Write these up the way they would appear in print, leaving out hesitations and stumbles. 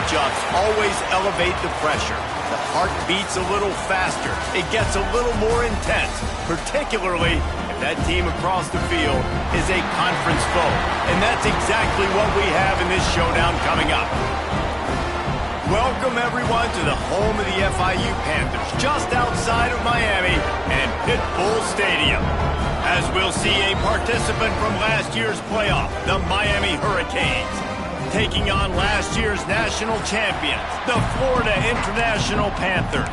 matchups always elevate the pressure. The heart beats a little faster. It gets a little more intense, particularly if that team across the field is a conference foe. And that's exactly what we have in this showdown coming up. Welcome, everyone, to the home of the FIU Panthers, just outside of Miami and Pitbull Stadium. As we'll see a participant from last year's playoff, the Miami Hurricanes, taking on last year's national champions, the Florida International Panthers.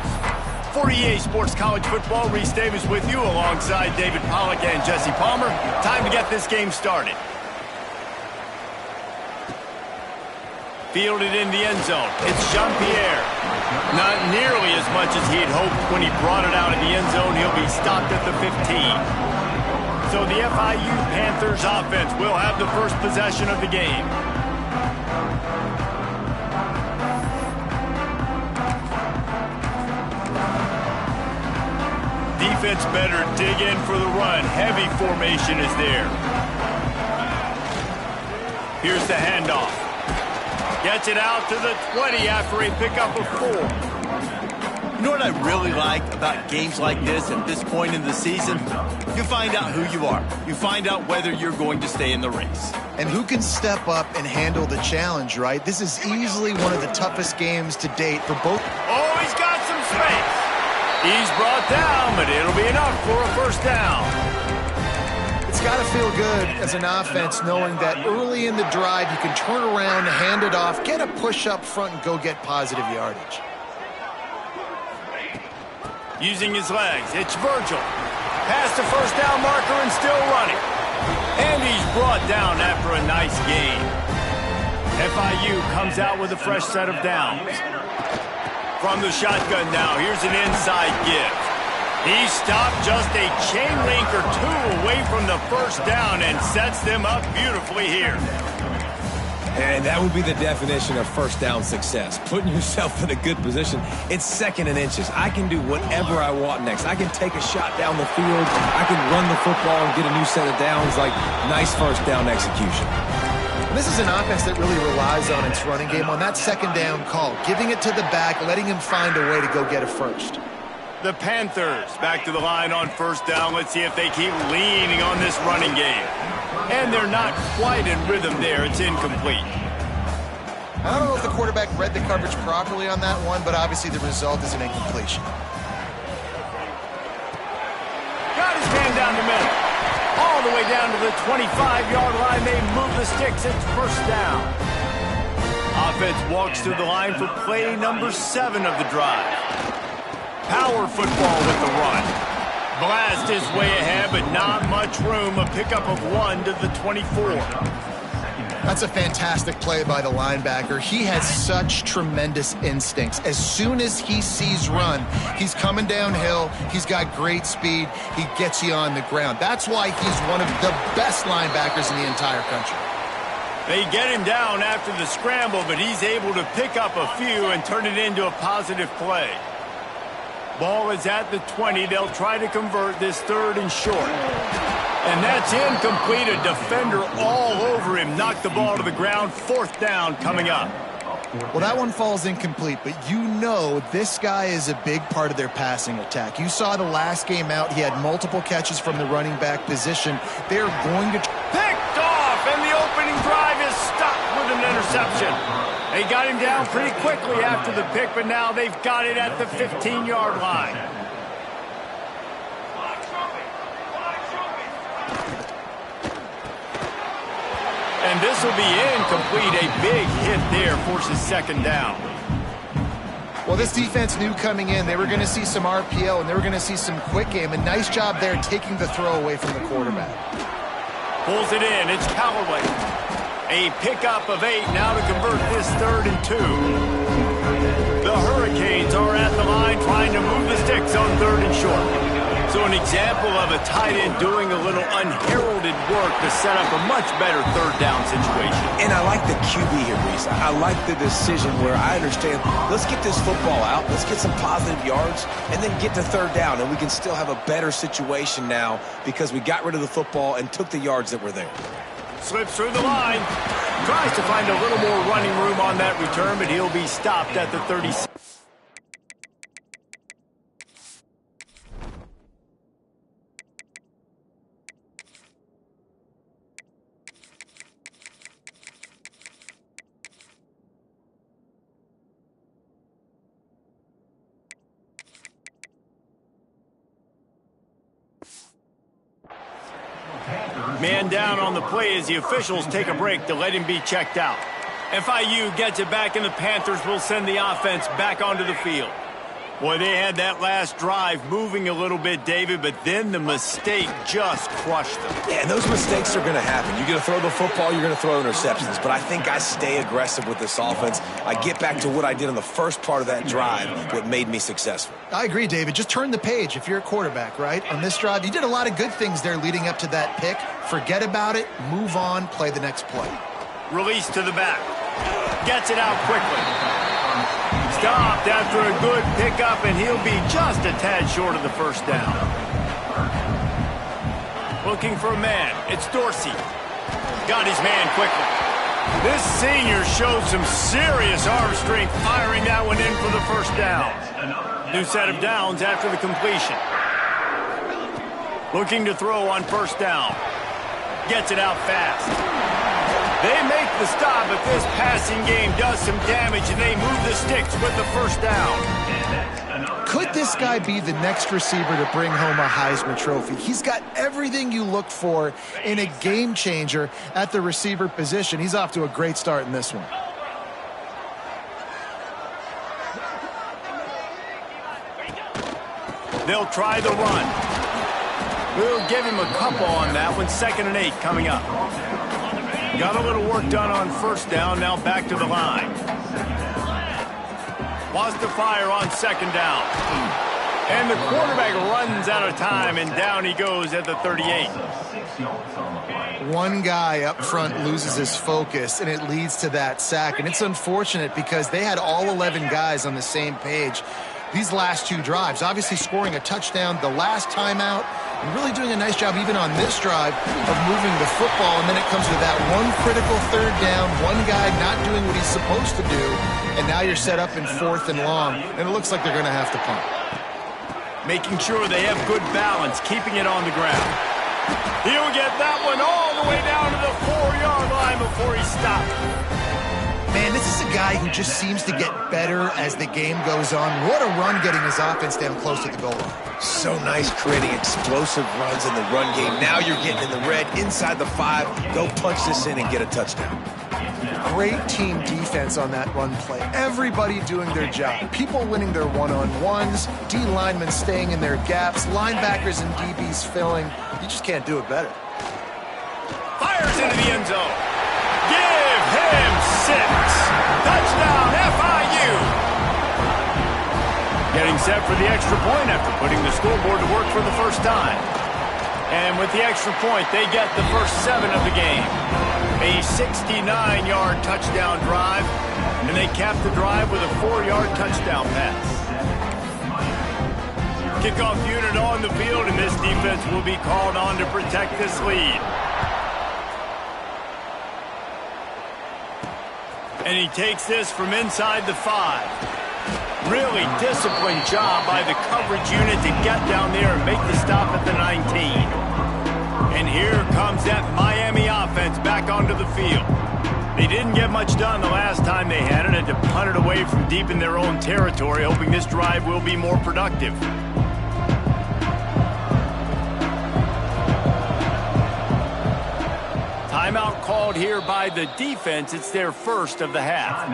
For EA Sports College Football, Reese Davis with you alongside David Pollack and Jesse Palmer. Time to get this game started. Fielded in the end zone. It's Jean-Pierre. Not nearly as much as he had hoped when he brought it out in the end zone. He'll be stopped at the 15. So the FIU Panthers offense will have the first possession of the game. Defense better dig in for the run. Heavy formation is there. Here's the handoff. Gets it out to the 20 after a pickup of 4. You know what I really like about games like this at this point in the season? You find out who you are. You find out whether you're going to stay in the race. And who can step up and handle the challenge, right? This is easily one of the toughest games to date for both. Oh, he's got some space. He's brought down, but it'll be enough for a first down. It's got to feel good as an offense knowing that early in the drive you can turn around, hand it off, get a push up front, and go get positive yardage. Using his legs, it's Virgil. Past the first down marker and still running. And he's brought down after a nice gain. FIU comes out with a fresh set of downs. From the shotgun now, here's an inside give. He stopped just a chain link or 2 away from the first down and sets them up beautifully here. And that would be the definition of first down success. Putting yourself in a good position. It's second and inches. I can do whatever I want next. I can take a shot down the field. I can run the football and get a new set of downs. Like, nice first down execution. This is an offense that really relies on its running game on that second down call. Giving it to the back, letting him find a way to go get a first. The Panthers back to the line on first down. Let's see if they keep leaning on this running game. And they're not quite in rhythm there. It's incomplete. I don't know if the quarterback read the coverage properly on that one, but obviously the result is an incompletion. Got his man down the middle. All the way down to the 25-yard line. They move the sticks. It's first down. Offense walks to the line for play number 7 of the drive. Power football with the run. Blast his way ahead, but not much room. A pickup of 1 to the 24. That's a fantastic play by the linebacker. He has such tremendous instincts. As soon as he sees run, he's coming downhill. He's got great speed. He gets you on the ground. That's why he's one of the best linebackers in the entire country. They get him down after the scramble, but he's able to pick up a few and turn it into a positive play. Ball is at the 20. They'll try to convert this 3rd and short. And that's incomplete. A defender all over him. Knocked the ball to the ground. 4th down coming up. Well, that one falls incomplete, but you know this guy is a big part of their passing attack. You saw the last game out. He had multiple catches from the running back position. They're going to... Picked off, and the opening drive is stopped with an interception. They got him down pretty quickly after the pick, but now they've got it at the 15-yard line. And this will be incomplete. A big hit there forces 2nd down. Well, this defense knew coming in they were going to see some RPO and they were going to see some quick game. A nice job there taking the throw away from the quarterback. Pulls it in. It's Callaway. A pickup of 8 now to convert this 3rd and 2. The Hurricanes are at the line trying to move the sticks on 3rd and short. So an example of a tight end doing a little unheralded work to set up a much better 3rd down situation. And I like the QB here, Reese. I like the decision where I understand, let's get this football out, let's get some positive yards, and then get to 3rd down, and we can still have a better situation now because we got rid of the football and took the yards that were there. Slips through the line. Tries to find a little more running room on that return, but he'll be stopped at the 36. Man down on the play as the officials take a break to let him be checked out. FIU gets it back, and the Panthers will send the offense back onto the field. Boy, they had that last drive moving a little bit, David, but then the mistake just crushed them. Yeah, and those mistakes are going to happen. You're going to throw the football, you're going to throw interceptions. But I think I stay aggressive with this offense. I get back to what I did in the first part of that drive, what made me successful. I agree, David. Just turn the page if you're a quarterback, right? On this drive, you did a lot of good things there leading up to that pick. Forget about it, move on, play the next play. Release to the back. Gets it out quickly. Stopped after a good pickup, and he'll be just a tad short of the first down. Looking for a man. It's Dorsey. Got his man quickly. This senior showed some serious arm strength, firing that one in for the first down. New set of downs after the completion. Looking to throw on first down. Gets it out fast. They make the stop, but this passing game does some damage, and they move the sticks with the first down. Could this guy be the next receiver to bring home a Heisman Trophy? He's got everything you look for in a game changer at the receiver position. He's off to a great start in this one. They'll try the run. We'll give him a couple on that one. 2nd and 8 coming up. Got a little work done on first down, now back to the line. Wants to fire on 2nd down. And the quarterback runs out of time, and down he goes at the 38. One guy up front loses his focus, and it leads to that sack. And it's unfortunate because they had all 11 guys on the same page these last two drives. Obviously scoring a touchdown the last timeout, and really doing a nice job even on this drive of moving the football. And then it comes to that one critical 3rd down, one guy not doing what he's supposed to do, and now you're set up in 4th and long, and it looks like they're going to have to punt. Making sure they have good balance, keeping it on the ground. He'll get that one all the way down to the 4-yard line before he stopped. Man, this is a guy who just seems to get better as the game goes on. What a run getting his offense down close to the goal line. So nice creating explosive runs in the run game. Now you're getting in the red, inside the 5. Go punch this in and get a touchdown. Great team defense on that run play. Everybody doing their job. People winning their one-on-ones, D linemen staying in their gaps, linebackers and DBs filling. You just can't do it better. Fires into the end zone. Give him 6. Touchdown, FIU. Getting set for the extra point after putting the scoreboard to work for the first time. And with the extra point, they get the first 7 of the game. A 69-yard touchdown drive, and they cap the drive with a 4-yard touchdown pass. Kickoff unit on the field, and this defense will be called on to protect this lead. And he takes this from inside the 5. Really disciplined job by the coverage unit to get down there and make the stop at the 19. And here comes that Miami offense back onto the field. They didn't get much done the last time they had it, and to punt it away from deep in their own territory, hoping this drive will be more productive. Timeout called here by the defense. It's their first of the half.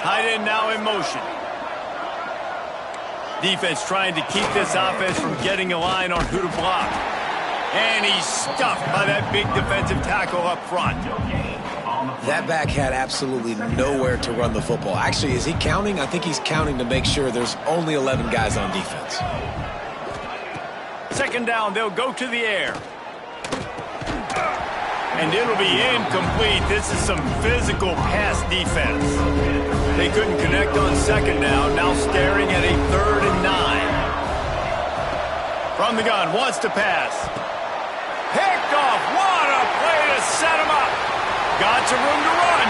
Tight end now in motion. Defense trying to keep this offense from getting a line on who to block. And he's stuffed by that big defensive tackle up front. That back had absolutely nowhere to run the football. Actually, is he counting? I think he's counting to make sure there's only 11 guys on defense. 2nd down, they'll go to the air. And it'll be incomplete. This is some physical pass defense. They couldn't connect on second down. Now staring at a 3rd and 9. From the gun, wants to pass. Picked off. What a play to set him up. Got some room to run.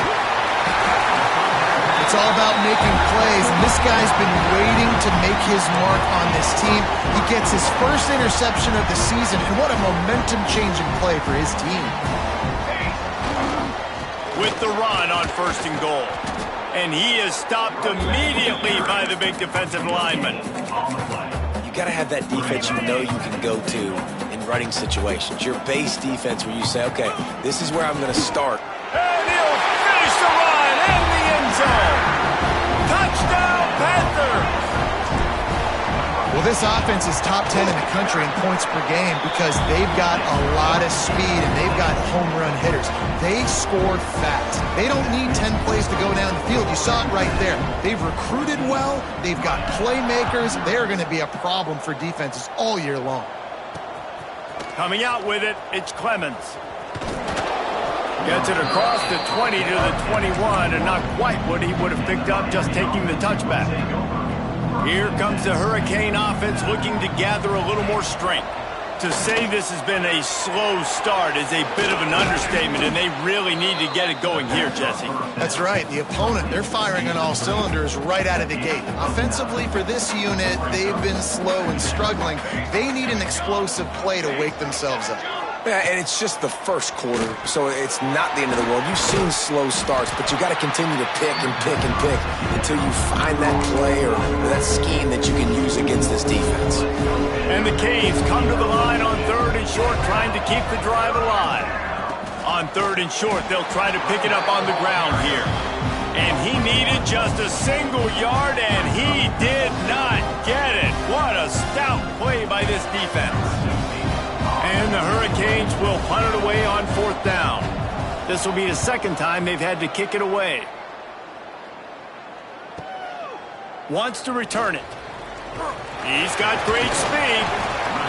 It's all about making plays, and this guy's been waiting to make his mark on this team. He gets his first interception of the season, and what a momentum-changing play for his team. With the run on 1st and goal. And he is stopped immediately by the big defensive lineman. You got to have that defense you know you can go to in running situations. Your base defense where you say, okay, this is where I'm going to start. And he'll finish the run in the end zone. Touchdown, Panther! Well, this offense is top 10 in the country in points per game because they've got a lot of speed and they've got home run hitters. They score fast. They don't need 10 plays to go down the field. You saw it right there. They've recruited well. They've got playmakers. They're going to be a problem for defenses all year long. Coming out with it, it's Clemens. Gets it across the 20 to the 21, and not quite what he would have picked up just taking the touchback. Here comes the Hurricane offense looking to gather a little more strength. To say this has been a slow start is a bit of an understatement, and they really need to get it going here, Jesse. That's right. The opponent, they're firing on all cylinders right out of the gate. Offensively, for this unit, they've been slow and struggling. They need an explosive play to wake themselves up. Yeah, and it's just the first quarter, so it's not the end of the world. You've seen slow starts, but you got to continue to pick and pick and pick until you find that play or that scheme that you can use against this defense. And the Canes come to the line on 3rd and short, trying to keep the drive alive. On 3rd and short, they'll try to pick it up on the ground here. And he needed just a single yard, and he did not get it. What a stout play by this defense. And the Hurricanes will punt it away on 4th down. This will be the 2nd time they've had to kick it away. Wants to return it. He's got great speed.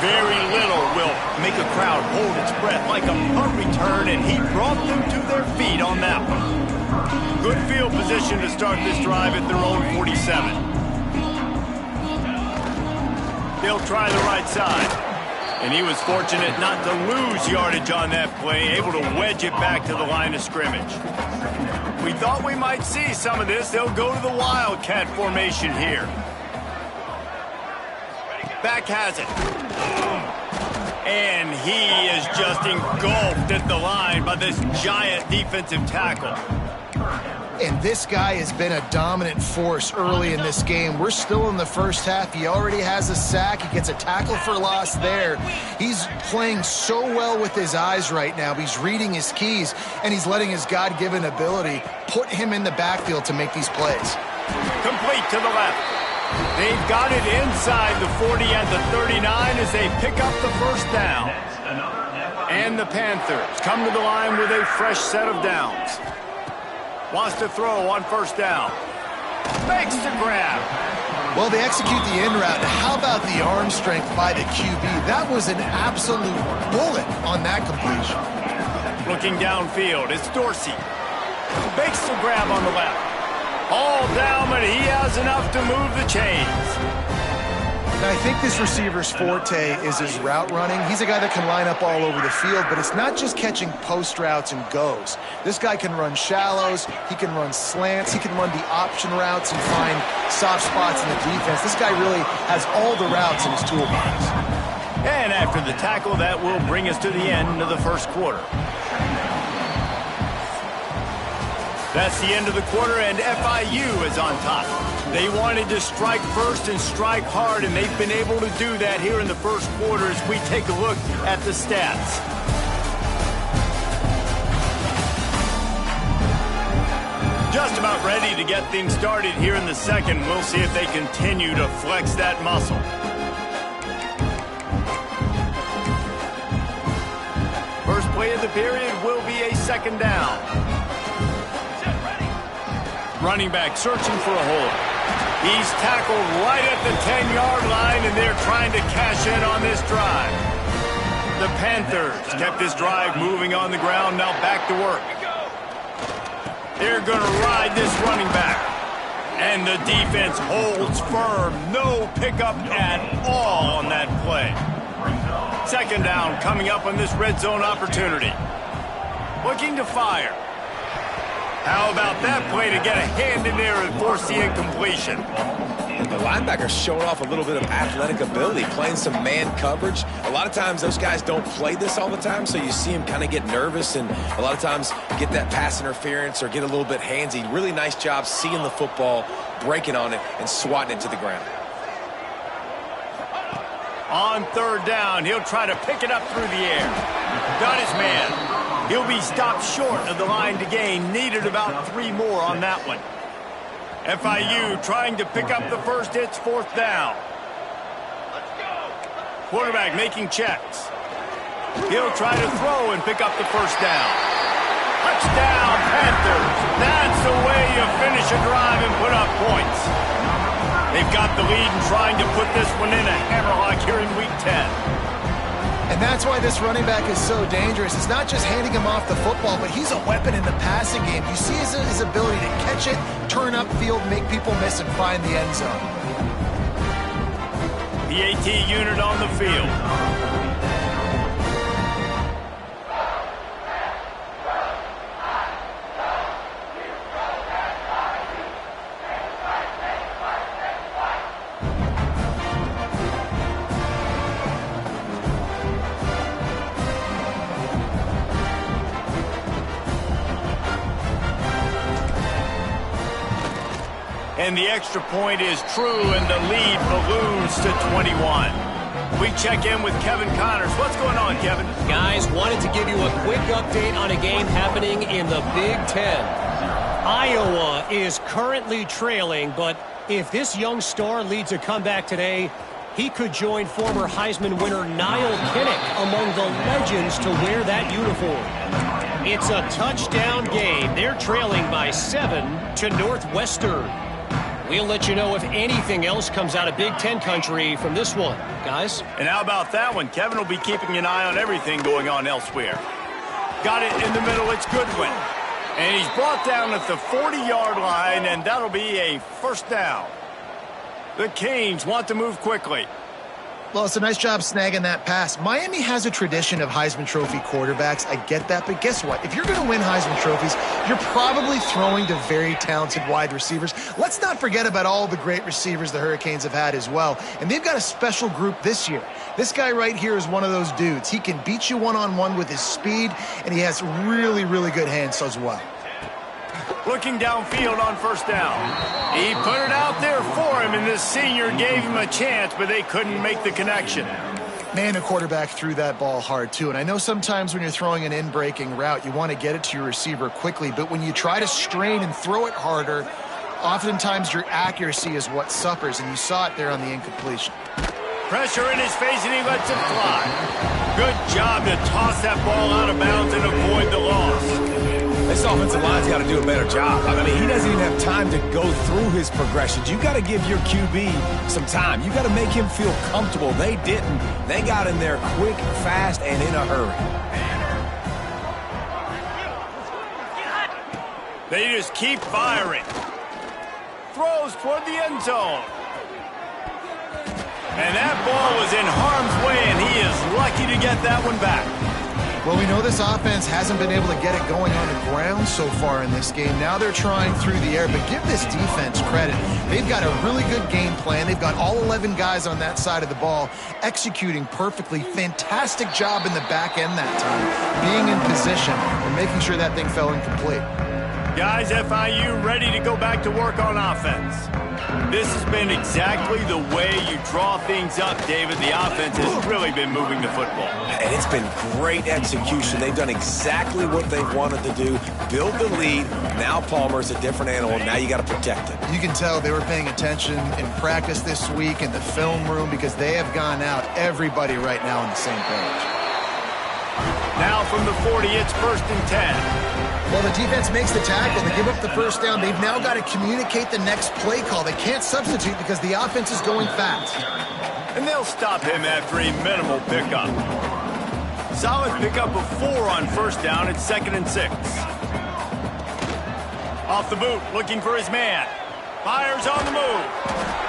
Very little will make a crowd hold its breath like a punt return, and he brought them to their feet on that one. Good field position to start this drive at their own 47. They'll try the right side. And he was fortunate not to lose yardage on that play, able to wedge it back to the line of scrimmage. We thought we might see some of this. They'll go to the Wildcat formation here. Back has it. And he is just engulfed at the line by this giant defensive tackle. And this guy has been a dominant force early in this game. We're still in the first half. He already has a sack. He gets a tackle for loss there. He's playing so well with his eyes right now. He's reading his keys, and he's letting his God-given ability put him in the backfield to make these plays. Complete to the left. They've got it inside the 40 and the 39 as they pick up the 1st down. And the Panthers come to the line with a fresh set of downs. Wants to throw on 1st down. Makes the grab. Well, they execute the in route. How about the arm strength by the QB? That was an absolute bullet on that completion. Looking downfield, it's Dorsey. Makes the grab on the left. All down, but he has enough to move the chains. Now, I think this receiver's forte is his route running. He's a guy that can line up all over the field, but it's not just catching post routes and goes. This guy can run shallows, he can run slants, he can run the option routes and find soft spots in the defense. This guy really has all the routes in his toolbox. And after the tackle, that will bring us to the end of the 1st quarter. That's the end of the quarter, and FIU is on top. They wanted to strike first and strike hard, and they've been able to do that here in the 1st quarter as we take a look at the stats. Just about ready to get things started here in the 2nd. We'll see if they continue to flex that muscle. First play of the period will be a 2nd down. Running back searching for a hole. He's tackled right at the 10-yard line, and they're trying to cash in on this drive. The Panthers kept this drive moving on the ground, now back to work. They're going to ride this running back. And the defense holds firm. No pickup at all on that play. Second down coming up on this red zone opportunity. Looking to fire. How about that play to get a hand in there and force the incompletion? And the linebacker showing off a little bit of athletic ability, playing some man coverage. A lot of times those guys don't play this all the time, so you see him kind of get nervous and a lot of times get that pass interference or get a little bit handsy. Really nice job seeing the football, breaking on it, and swatting it to the ground. On third down, he'll try to pick it up through the air. Got his man. He'll be stopped short of the line to gain. Needed about 3 more on that one. FIU trying to pick up the first. It's fourth down. Quarterback making checks. He'll try to throw and pick up the first down. Touchdown, Panthers. That's the way you finish a drive and put up points. They've got the lead and trying to put this one in a hammerlock here in Week 10. And that's why this running back is so dangerous. It's not just handing him off the football, but he's a weapon in the passing game. You see his ability to catch it, turn upfield, make people miss, and find the end zone. The AT unit on the field. And the extra point is true, and the lead balloons to 21. We check in with Kevin Connors. What's going on, Kevin? Guys, wanted to give you a quick update on a game happening in the Big Ten. Iowa is currently trailing, but if this young star leads a comeback today, he could join former Heisman winner Niall Kinnick among the legends to wear that uniform. It's a touchdown game. They're trailing by 7 to Northwestern. We'll let you know if anything else comes out of Big Ten country from this one, guys. And how about that one? Kevin will be keeping an eye on everything going on elsewhere. Got it in the middle. It's Goodwin. And he's brought down at the 40-yard line, and that'll be a first down. The Canes want to move quickly. Well, it's a nice job snagging that pass. Miami has a tradition of Heisman Trophy quarterbacks. I get that, but guess what? If you're going to win Heisman Trophies, you're probably throwing to very talented wide receivers. Let's not forget about all the great receivers the Hurricanes have had as well. And they've got a special group this year. This guy right here is one of those dudes. He can beat you one-on-one with his speed, and he has really, really good hands as well. Looking downfield on first down. He put it out there for him, and this senior gave him a chance, but they couldn't make the connection. Man, the quarterback threw that ball hard, too. And I know sometimes when you're throwing an in-breaking route, you want to get it to your receiver quickly. But when you try to strain and throw it harder, oftentimes your accuracy is what suffers, and you saw it there on the incompletion. Pressure in his face, and he lets it fly. Good job to toss that ball out of bounds and avoid the loss. This offensive line's got to do a better job. I mean, he doesn't even have time to go through his progressions. You got to give your QB some time. You got to make him feel comfortable. They didn't. They got in there quick, fast, and in a hurry. They just keep firing. Throws toward the end zone. And that ball was in harm's way, and he is lucky to get that one back. Well, we know this offense hasn't been able to get it going on the ground so far in this game. Now they're trying through the air, but give this defense credit. They've got a really good game plan. They've got all 11 guys on that side of the ball executing perfectly. Fantastic job in the back end that time, being in position and making sure that thing fell incomplete. Guys, FIU ready to go back to work on offense. This has been exactly the way you draw things up, David. The offense has really been moving the football. And it's been great execution. They've done exactly what they wanted to do. Build the lead. Now Palmer's a different animal. Now you got to protect it. You can tell they were paying attention in practice this week in the film room because they have gone out, everybody right now on the same page. Now from the 40, it's 1st and 10. Well, the defense makes the tackle. They give up the first down. They've now got to communicate the next play call. They can't substitute because the offense is going fast. And they'll stop him after a minimal pickup. Solid pickup of 4 on first down. It's 2nd and 6. Off the boot, looking for his man. Fires on the move.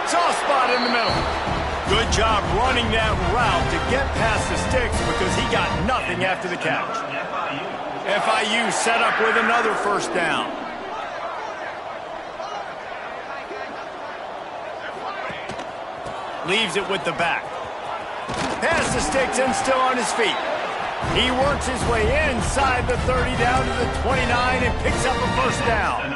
Soft spot in the middle. Good job running that route to get past the sticks because he got nothing after the catch. FIU set up with another first down. Leaves it with the back. Past the sticks and still on his feet. He works his way inside the 30 down to the 29 and picks up a first down.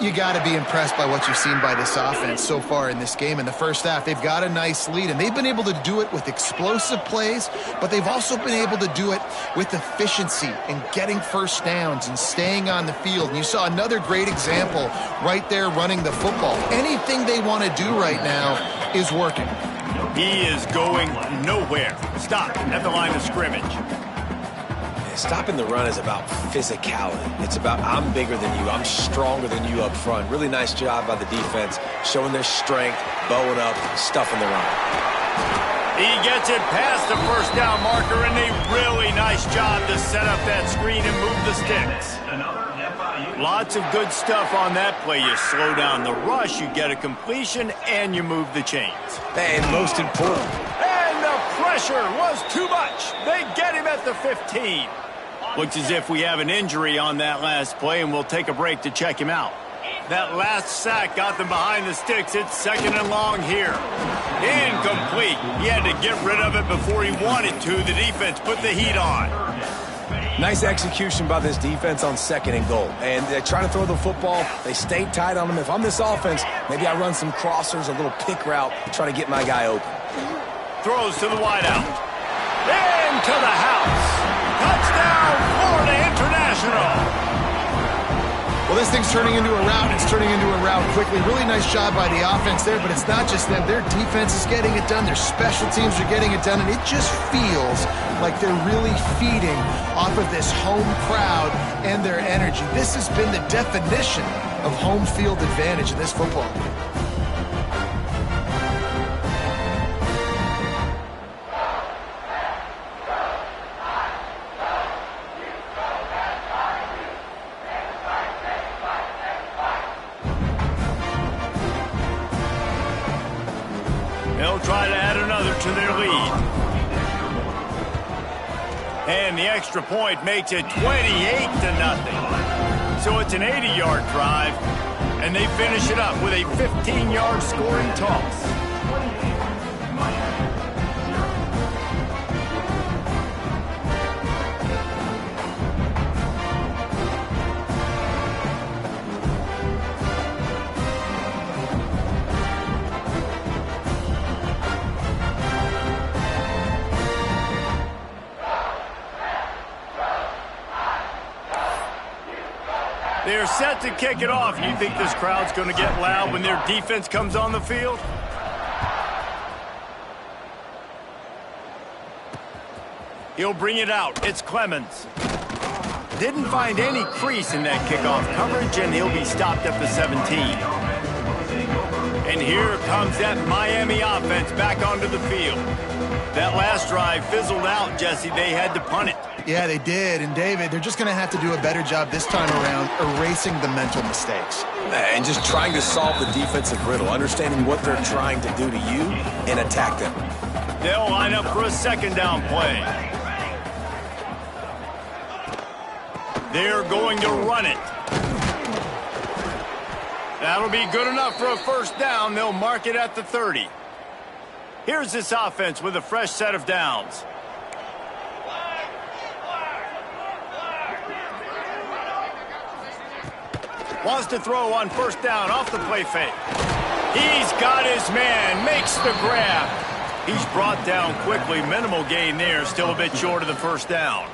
You got to be impressed by what you've seen by this offense so far in this game. In the first half, they've got a nice lead, and they've been able to do it with explosive plays, but they've also been able to do it with efficiency and getting first downs and staying on the field. And you saw another great example right there running the football. Anything they want to do right now is working. He is going nowhere. Stop at the line of scrimmage. Stopping the run is about physicality. It's about I'm bigger than you. I'm stronger than you up front. Really nice job by the defense, showing their strength, bowing up, stuffing the run. He gets it past the first down marker, and a really nice job to set up that screen and move the sticks. Lots of good stuff on that play. You slow down the rush, you get a completion, and you move the chains. And most important. And the pressure was too much. They get him at the 15. Looks as if we have an injury on that last play, and we'll take a break to check him out. That last sack got them behind the sticks. It's 2nd and long here. Incomplete. He had to get rid of it before he wanted to. The defense put the heat on. Nice execution by this defense on 2nd and goal. And they try to throw the football. They stay tight on them. If I'm this offense, maybe I run some crossers, a little pick route, try to get my guy open. Throws to the wideout. Into the house. Touchdown, Florida International. Well, this thing's turning into a rout, and it's turning into a rout quickly. Really nice job by the offense there, but it's not just them. Their defense is getting it done. Their special teams are getting it done, and it just feels like they're really feeding off of this home crowd and their energy. This has been the definition of home field advantage in this football game. They'll try to add another to their lead. And the extra point makes it 28-0. So it's an 80-yard drive, and they finish it up with a 15-yard scoring toss. They're set to kick it off. You think this crowd's going to get loud when their defense comes on the field? He'll bring it out. It's Clemens. Didn't find any crease in that kickoff coverage, and he'll be stopped at the 17. And here comes that Miami offense back onto the field. That last drive fizzled out, Jesse. They had to punt it. Yeah, they did. And, David, they're just going to have to do a better job this time around erasing the mental mistakes. And just trying to solve the defensive riddle, understanding what they're trying to do to you and attack them. They'll line up for a 2nd down play. They're going to run it. That'll be good enough for a 1st down. They'll mark it at the 30. Here's this offense with a fresh set of downs. Wants to throw on 1st down off the play fake. He's got his man, makes the grab. He's brought down quickly. Minimal gain there, still a bit short of the 1st down.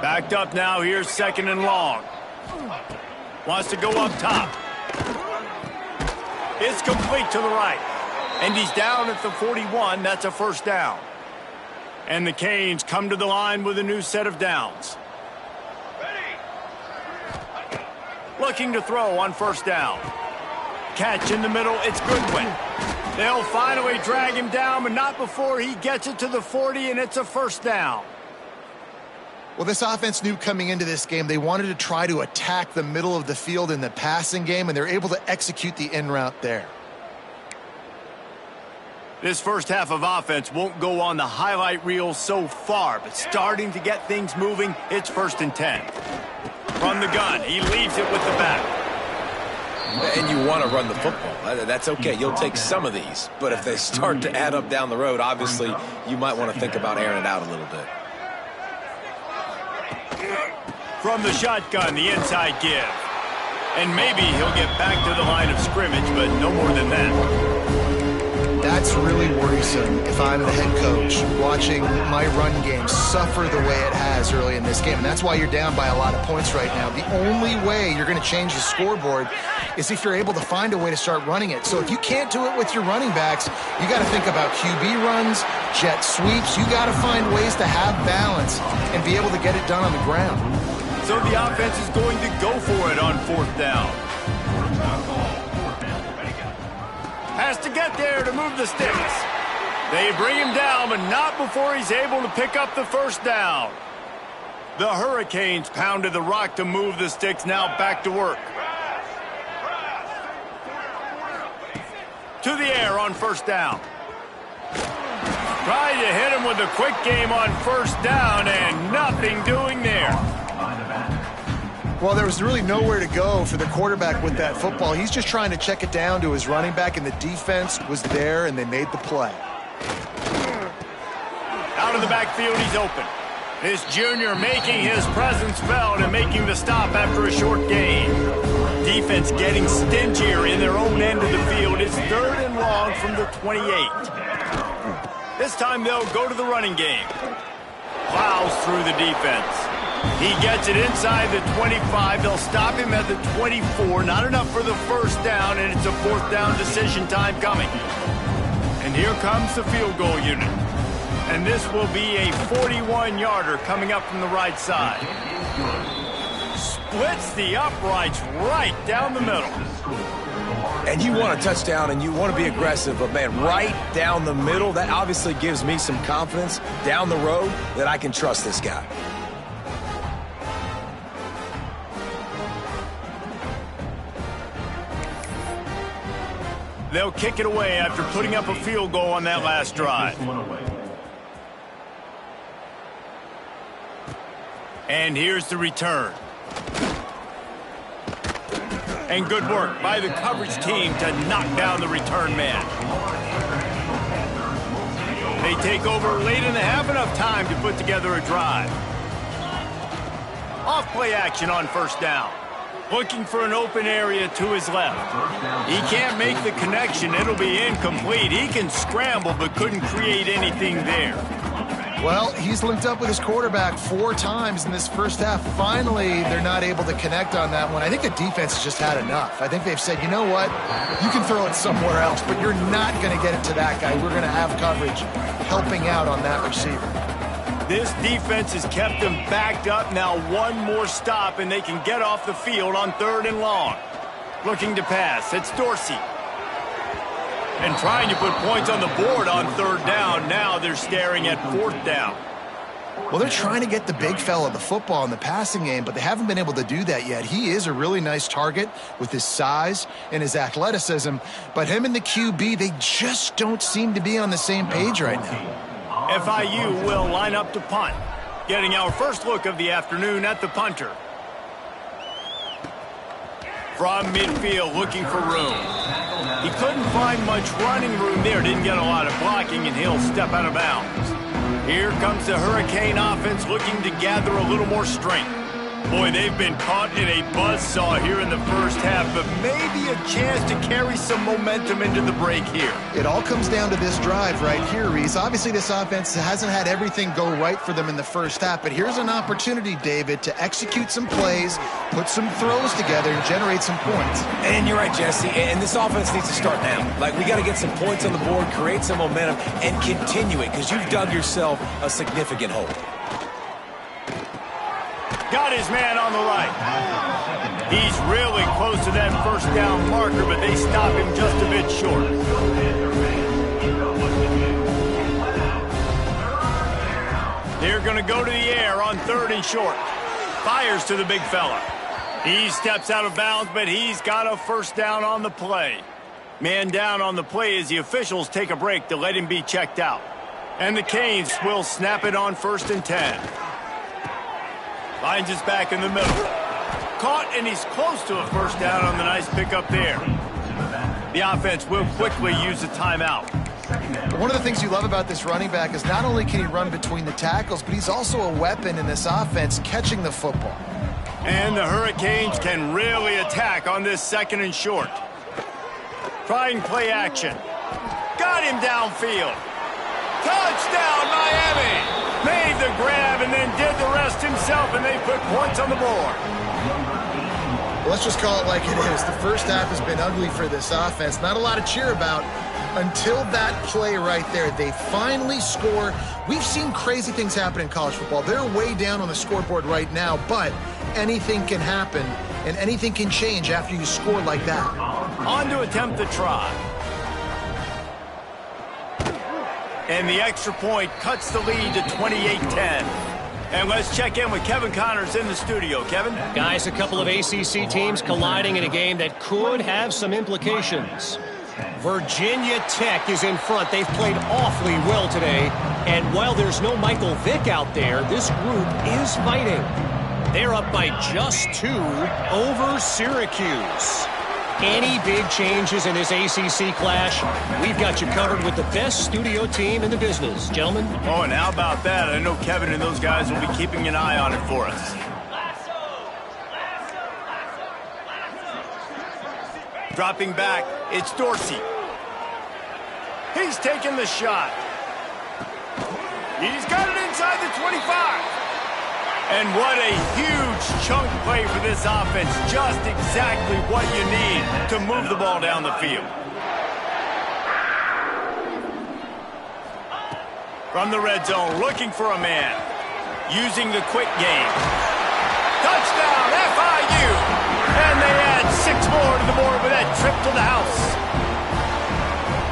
Backed up now, here's 2nd and long. Wants to go up top. It's complete to the right. And he's down at the 41. That's a 1st down. And the Canes come to the line with a new set of downs. Looking to throw on 1st down. Catch in the middle. It's Goodwin. They'll finally drag him down, but not before he gets it to the 40, and it's a first down. Well, this offense knew coming into this game they wanted to try to attack the middle of the field in the passing game, and they're able to execute the in route there. This first half of offense won't go on the highlight reel so far, but starting to get things moving, it's 1st and 10. From the gun, he leaves it with the back. And you want to run the football. That's okay. You'll take some of these. But if they start to add up down the road, obviously you might want to think about airing it out a little bit. From the shotgun, the inside give. And maybe he'll get back to the line of scrimmage, but no more than that. That's really worrisome if I'm the head coach, watching my run game suffer the way it has early in this game. And that's why you're down by a lot of points right now. The only way you're going to change the scoreboard is if you're able to find a way to start running it. So if you can't do it with your running backs, you got to think about QB runs, jet sweeps. You got to find ways to have balance and be able to get it done on the ground. So the offense is going to go for it on 4th down. Has to get there to move the sticks. They bring him down, but not before he's able to pick up the first down. The Hurricanes pounded the rock to move the sticks, now back to work. To the air on 1st down. Tried to hit him with a quick game on 1st down, and nothing doing there. Well, there was really nowhere to go for the quarterback with that football. He's just trying to check it down to his running back, and the defense was there, and they made the play. Out of the backfield, he's open. This junior making his presence felt and making the stop after a short gain. Defense getting stingier in their own end of the field. It's 3rd and long from the 28. This time they'll go to the running game. Plows through the defense. He gets it inside the 25. They'll stop him at the 24. Not enough for the first down, and it's a 4th down decision time coming. And here comes the field goal unit. And this will be a 41-yarder coming up from the right side. Splits the uprights right down the middle. And you want a touchdown and you want to be aggressive, but man, right down the middle, that obviously gives me some confidence down the road that I can trust this guy. They'll kick it away after putting up a field goal on that last drive. And here's the return. And good work by the coverage team to knock down the return man. They take over late in the half, enough time to put together a drive. Off play action on 1st down. Looking for an open area to his left. He can't make the connection. It'll be incomplete. He can scramble, but couldn't create anything there. Well, he's linked up with his quarterback 4 times in this first half. Finally, they're not able to connect on that one. I think the defense has just had enough. I think they've said, you know what? You can throw it somewhere else, but you're not going to get it to that guy. We're going to have coverage helping out on that receiver. This defense has kept them backed up. Now one more stop, and they can get off the field on 3rd and long. Looking to pass. It's Dorsey. And trying to put points on the board on 3rd down. Now they're staring at 4th down. Well, they're trying to get the big fella the football in the passing game, but they haven't been able to do that yet. He is a really nice target with his size and his athleticism, but him and the QB, they just don't seem to be on the same page right now. FIU will line up to punt. Getting our first look of the afternoon at the punter. From midfield, looking for room. He couldn't find much running room there. Didn't get a lot of blocking, and he'll step out of bounds. Here comes the Hurricane offense looking to gather a little more strength. Boy, they've been caught in a buzzsaw here in the first half, but maybe a chance to carry some momentum into the break here. It all comes down to this drive right here, Reese. Obviously, this offense hasn't had everything go right for them in the first half, but here's an opportunity, David, to execute some plays, put some throws together, and generate some points. And you're right, Jesse, and this offense needs to start now. Like, we got to get some points on the board, create some momentum, and continue it, because you've dug yourself a significant hole. Got his man on the right. He's really close to that first down marker, but they stop him just a bit short. They're going to go to the air on 3rd and short. Fires to the big fella. He steps out of bounds, but he's got a first down on the play. Man down on the play as the officials take a break to let him be checked out. And the Canes will snap it on 1st and 10. Finds his back in the middle. Caught, and he's close to a first down on the nice pickup there. The offense will quickly use a timeout. One of the things you love about this running back is not only can he run between the tackles, but he's also a weapon in this offense catching the football. And the Hurricanes can really attack on this 2nd and short. Trying play action. Got him downfield. Touchdown, Miami! Made the grab and then did the rest himself, and they put points on the board. Let's just call it like it is. The first half has been ugly for this offense. Not a lot to cheer about until that play right there. They finally score. We've seen crazy things happen in college football. They're way down on the scoreboard right now, but anything can happen, and anything can change after you score like that. On to attempt the try. And the extra point cuts the lead to 28-10. And let's check in with Kevin Connors in the studio. Kevin? Guys, a couple of ACC teams colliding in a game that could have some implications. Virginia Tech is in front. They've played awfully well today. And while there's no Michael Vick out there, this group is fighting. They're up by just 2 over Syracuse. Any big changes in this ACC clash, we've got you covered with the best studio team in the business. Gentlemen? Oh, and how about that? I know Kevin and those guys will be keeping an eye on it for us. Dropping back, it's Dorsey. He's taking the shot. He's got it inside the 25. And what a huge chunk play for this offense. Just exactly what you need to move the ball down the field. From the red zone, looking for a man. Using the quick game. Touchdown, FIU! And they add 6 more to the board with that trip to the house.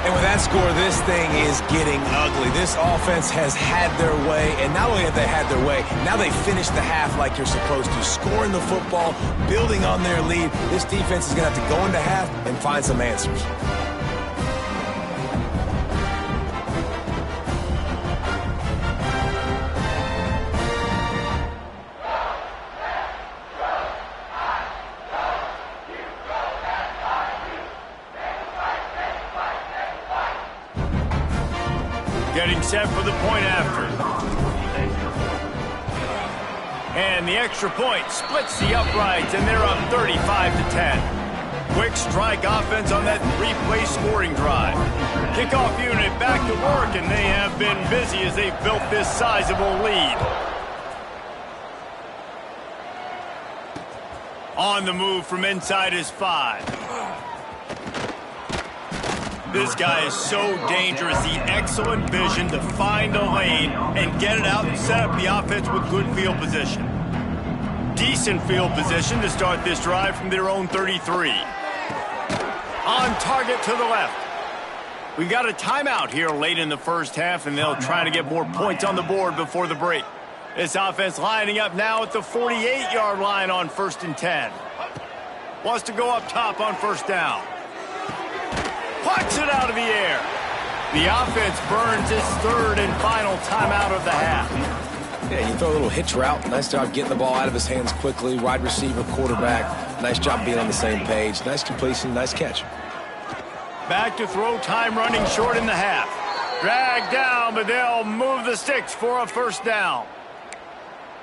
And with that score, this thing is getting ugly. This offense has had their way, and not only have they had their way, now they finished the half like you're supposed to, scoring the football, building on their lead. This defense is going to have to go into half and find some answers. Getting set for the point after. And the extra point splits the uprights, and they're up 35-10. Quick strike offense on that 3-play scoring drive. Kickoff unit back to work, and they have been busy as they've built this sizable lead. On the move from inside his 5. This guy is so dangerous. The excellent vision to find a lane and get it out and set up the offense with good field position. Decent field position to start this drive from their own 33. On target to the left. We got a timeout here late in the first half, and they'll try to get more points on the board before the break. This offense lining up now at the 48-yard line on 1st and 10. Wants to go up top on 1st down. Plucks it out of the air. The offense burns its 3rd and final timeout of the half. Yeah, you throw a little hitch route. Nice job getting the ball out of his hands quickly. Wide receiver, quarterback. Nice job being on the same page. Nice completion, nice catch. Back to throw, time running short in the half. Dragged down, but they'll move the sticks for a 1st down.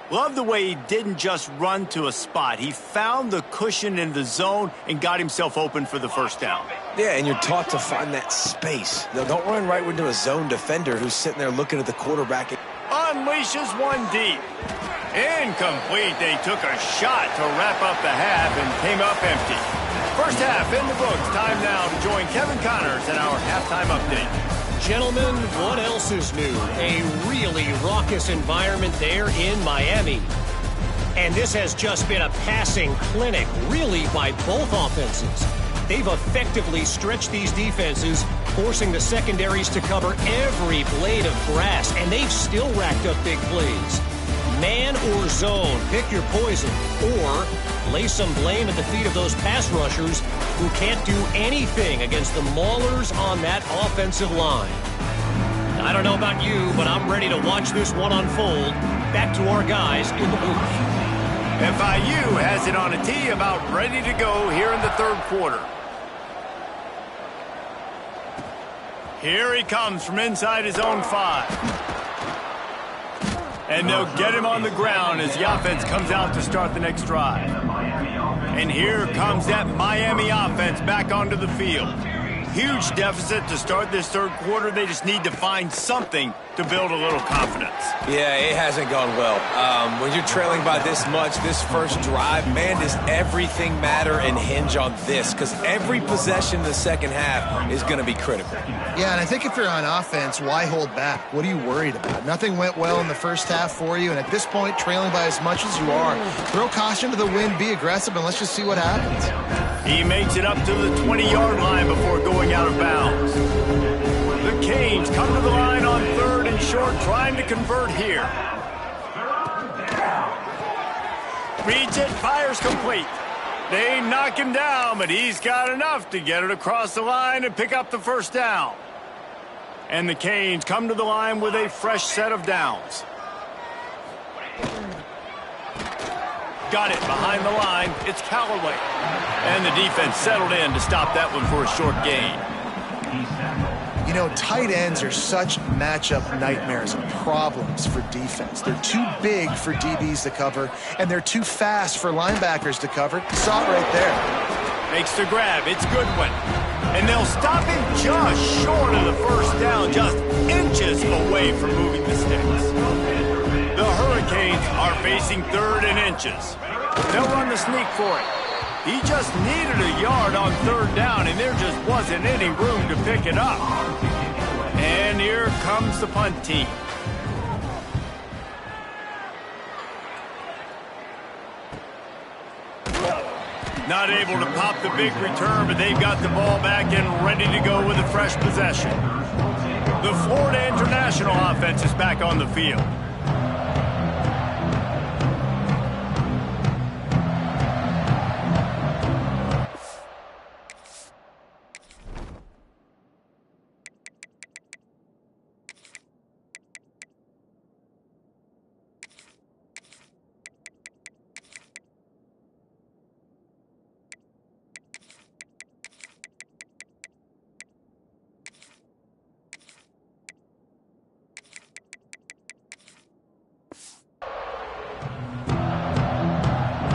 Love the way he didn't just run to a spot. He found the cushion in the zone and got himself open for the 1st down. Yeah, and you're taught to find that space. Now, don't run right into a zone defender who's sitting there looking at the quarterback. Unleashes one deep. Incomplete. They took a shot to wrap up the half and came up empty. First half in the books. Time now to join Kevin Connors in our halftime update. Gentlemen, what else is new? A really raucous environment there in Miami. And this has just been a passing clinic, really, by both offenses. They've effectively stretched these defenses, forcing the secondaries to cover every blade of grass, and they've still racked up big plays. Man or zone, pick your poison, or lay some blame at the feet of those pass rushers who can't do anything against the maulers on that offensive line. I don't know about you, but I'm ready to watch this one unfold. Back to our guys in the booth. FIU has it on a tee, about ready to go here in the third quarter. Here he comes from inside his own 5. And they'll get him on the ground as the offense comes out to start the next drive. And here comes that Miami offense back onto the field. Huge deficit to start this third quarter. They just need to find something to build a little confidence. Yeah, it hasn't gone well. When you're trailing by this much, this first drive, man, does everything matter and hinge on this? Because every possession in the second half is going to be critical. Yeah, and I think if you're on offense, why hold back? What are you worried about? Nothing went well in the first half for you, and at this point, trailing by as much as you are, throw caution to the wind, be aggressive, and let's just see what happens. He makes it up to the 20-yard line before going out of bounds. The Canes come to the line on third and short, trying to convert here. Reads it, fires complete. They knock him down, but he's got enough to get it across the line and pick up the first down. And the Canes come to the line with a fresh set of downs. Got it behind the line. It's Callaway. And the defense settled in to stop that one for a short gain. You know, tight ends are such matchup nightmares and problems for defense. They're too big for DBs to cover, and they're too fast for linebackers to cover. You saw it right there. Makes the grab. It's Goodwin. And they'll stop him just short of the first down, just inches away from moving the sticks. The Hurricanes are facing third and inches. They'll run the sneak for it. He just needed a yard on third down, and there just wasn't any room to pick it up. And here comes the punt team. Not able to pop the big return, but they've got the ball back and ready to go with a fresh possession. The Florida International offense is back on the field.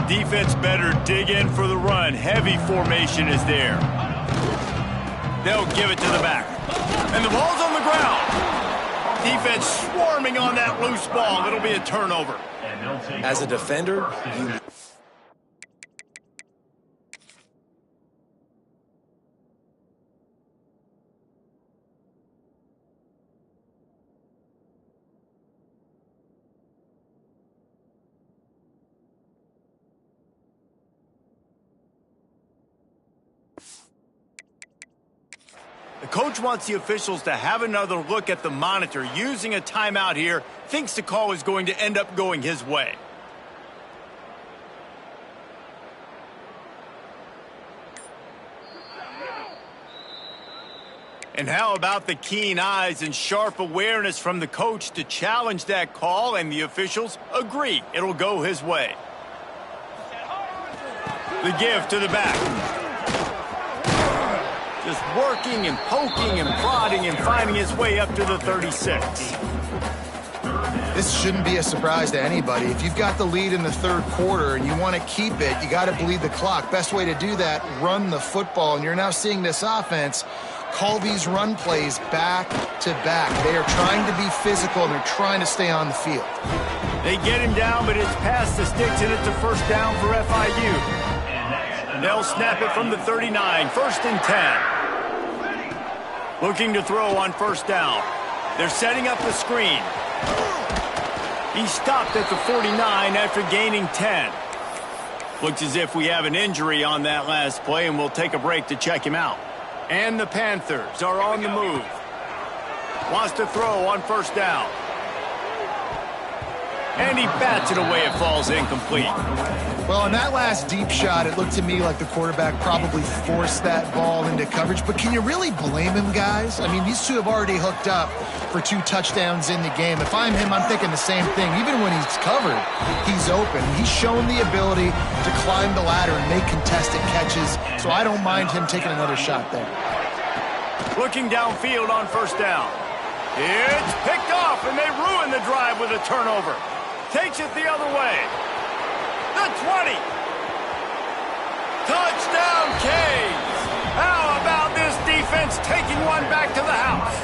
Defense better dig in for the run. Heavy formation is there. They'll give it to the back. And the ball's on the ground. Defense swarming on that loose ball. It'll be a turnover. As a defender, you... The coach wants the officials to have another look at the monitor using a timeout here. Thinks the call is going to end up going his way. And how about the keen eyes and sharp awareness from the coach to challenge that call, and the officials agree it'll go his way. The give to the back. Just working and poking and prodding and finding his way up to the 36. This shouldn't be a surprise to anybody. If you've got the lead in the third quarter and you want to keep it, you got to bleed the clock. Best way to do that, run the football. And you're now seeing this offense call these run plays back to back. They are trying to be physical, and they're trying to stay on the field. They get him down, but it's past the sticks, and it's a first down for FIU. They'll snap it from the 39, 1st and 10. Looking to throw on first down. They're setting up the screen. He stopped at the 49 after gaining 10. Looks as if we have an injury on that last play, and we'll take a break to check him out. And the Panthers are on the move. Wants to throw on first down. And he bats it away. It falls incomplete. Well, on that last deep shot, it looked to me like the quarterback probably forced that ball into coverage. But can you really blame him, guys? I mean, these two have already hooked up for 2 touchdowns in the game. If I'm him, I'm thinking the same thing. Even when he's covered, he's open. He's shown the ability to climb the ladder and make contested catches. So I don't mind him taking another shot there. Looking downfield on first down. It's picked off, and they ruin the drive with a turnover. Takes it the other way. The 20. Touchdown, Canes. How about this defense taking one back to the house?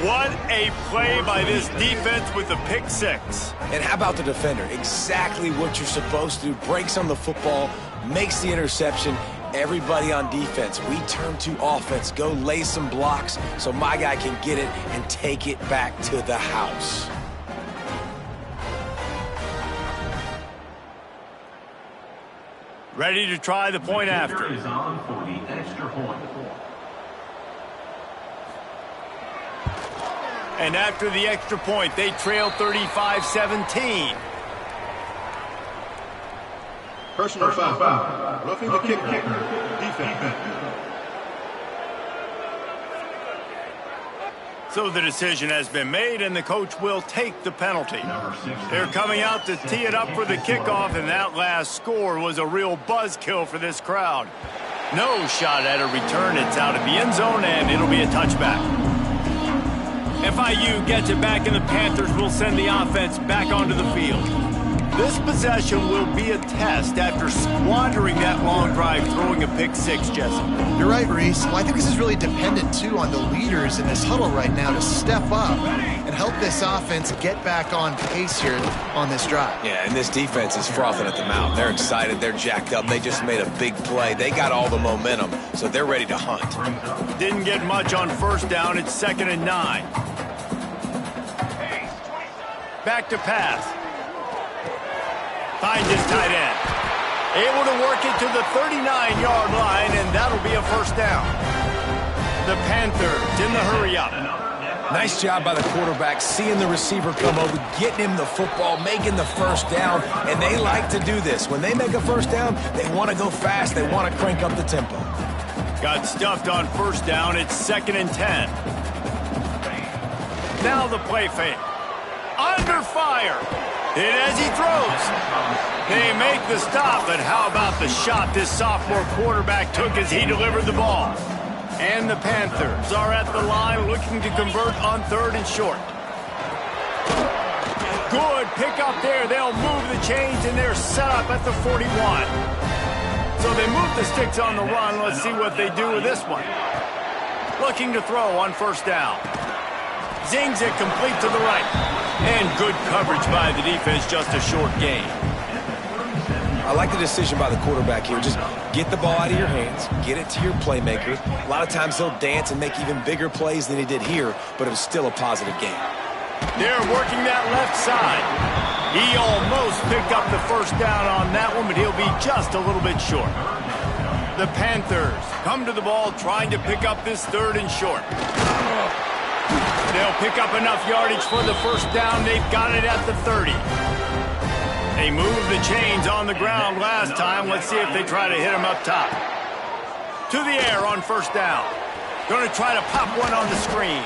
What a play by this defense with the pick 6. And how about the defender? Exactly what you're supposed to do. Breaks on the football, makes the interception. Everybody on defense, we turn to offense. Go lay some blocks so my guy can get it and take it back to the house. Ready to try the point after. And after the extra point, they trail 35-17. Personal foul. Roughing the kicker. Defense. So the decision has been made, and the coach will take the penalty. They're coming out to tee it up for the kickoff, and that last score was a real buzzkill for this crowd. No shot at a return. It's out of the end zone, and it'll be a touchback. FIU gets it back, and the Panthers will send the offense back onto the field. This possession will be a test after squandering that long drive, throwing a pick 6, Jesse. You're right, Reese. Well, I think this is really dependent, too, on the leaders in this huddle right now to step up and help this offense get back on pace here on this drive. Yeah, and this defense is frothing at the mouth. They're excited. They're jacked up. They just made a big play. They got all the momentum, so they're ready to hunt. Didn't get much on first down. It's 2nd and 9. Back to pass. Finds his tight end. Able to work it to the 39-yard line, and that'll be a first down. The Panthers in the hurry-up. Nice job by the quarterback, seeing the receiver come over, getting him the football, making the first down, and they like to do this. When they make a first down, they want to go fast. They want to crank up the tempo. Got stuffed on first down. It's 2nd and 10. Now the play fake. Under fire. Hit as he throws. They make the stop, but how about the shot this sophomore quarterback took as he delivered the ball? And the Panthers are at the line looking to convert on 3rd and short. Good pick up there. They'll move the chains, and they're set up at the 41. So they move the sticks on the run. Let's see what they do with this one. Looking to throw on first down. Zings it complete to the right. And good coverage by the defense, just a short gain. I like the decision by the quarterback here. Just get the ball out of your hands, get it to your playmaker. A lot of times he'll dance and make even bigger plays than he did here, but it was still a positive game. They're working that left side. He almost picked up the first down on that one, but he'll be just a little bit short. The Panthers come to the ball trying to pick up this 3rd and short. They'll pick up enough yardage for the first down. They've got it at the 30. They moved the chains on the ground last time. Let's see if they try to hit him up top. To the air on first down. Going to try to pop one on the screen.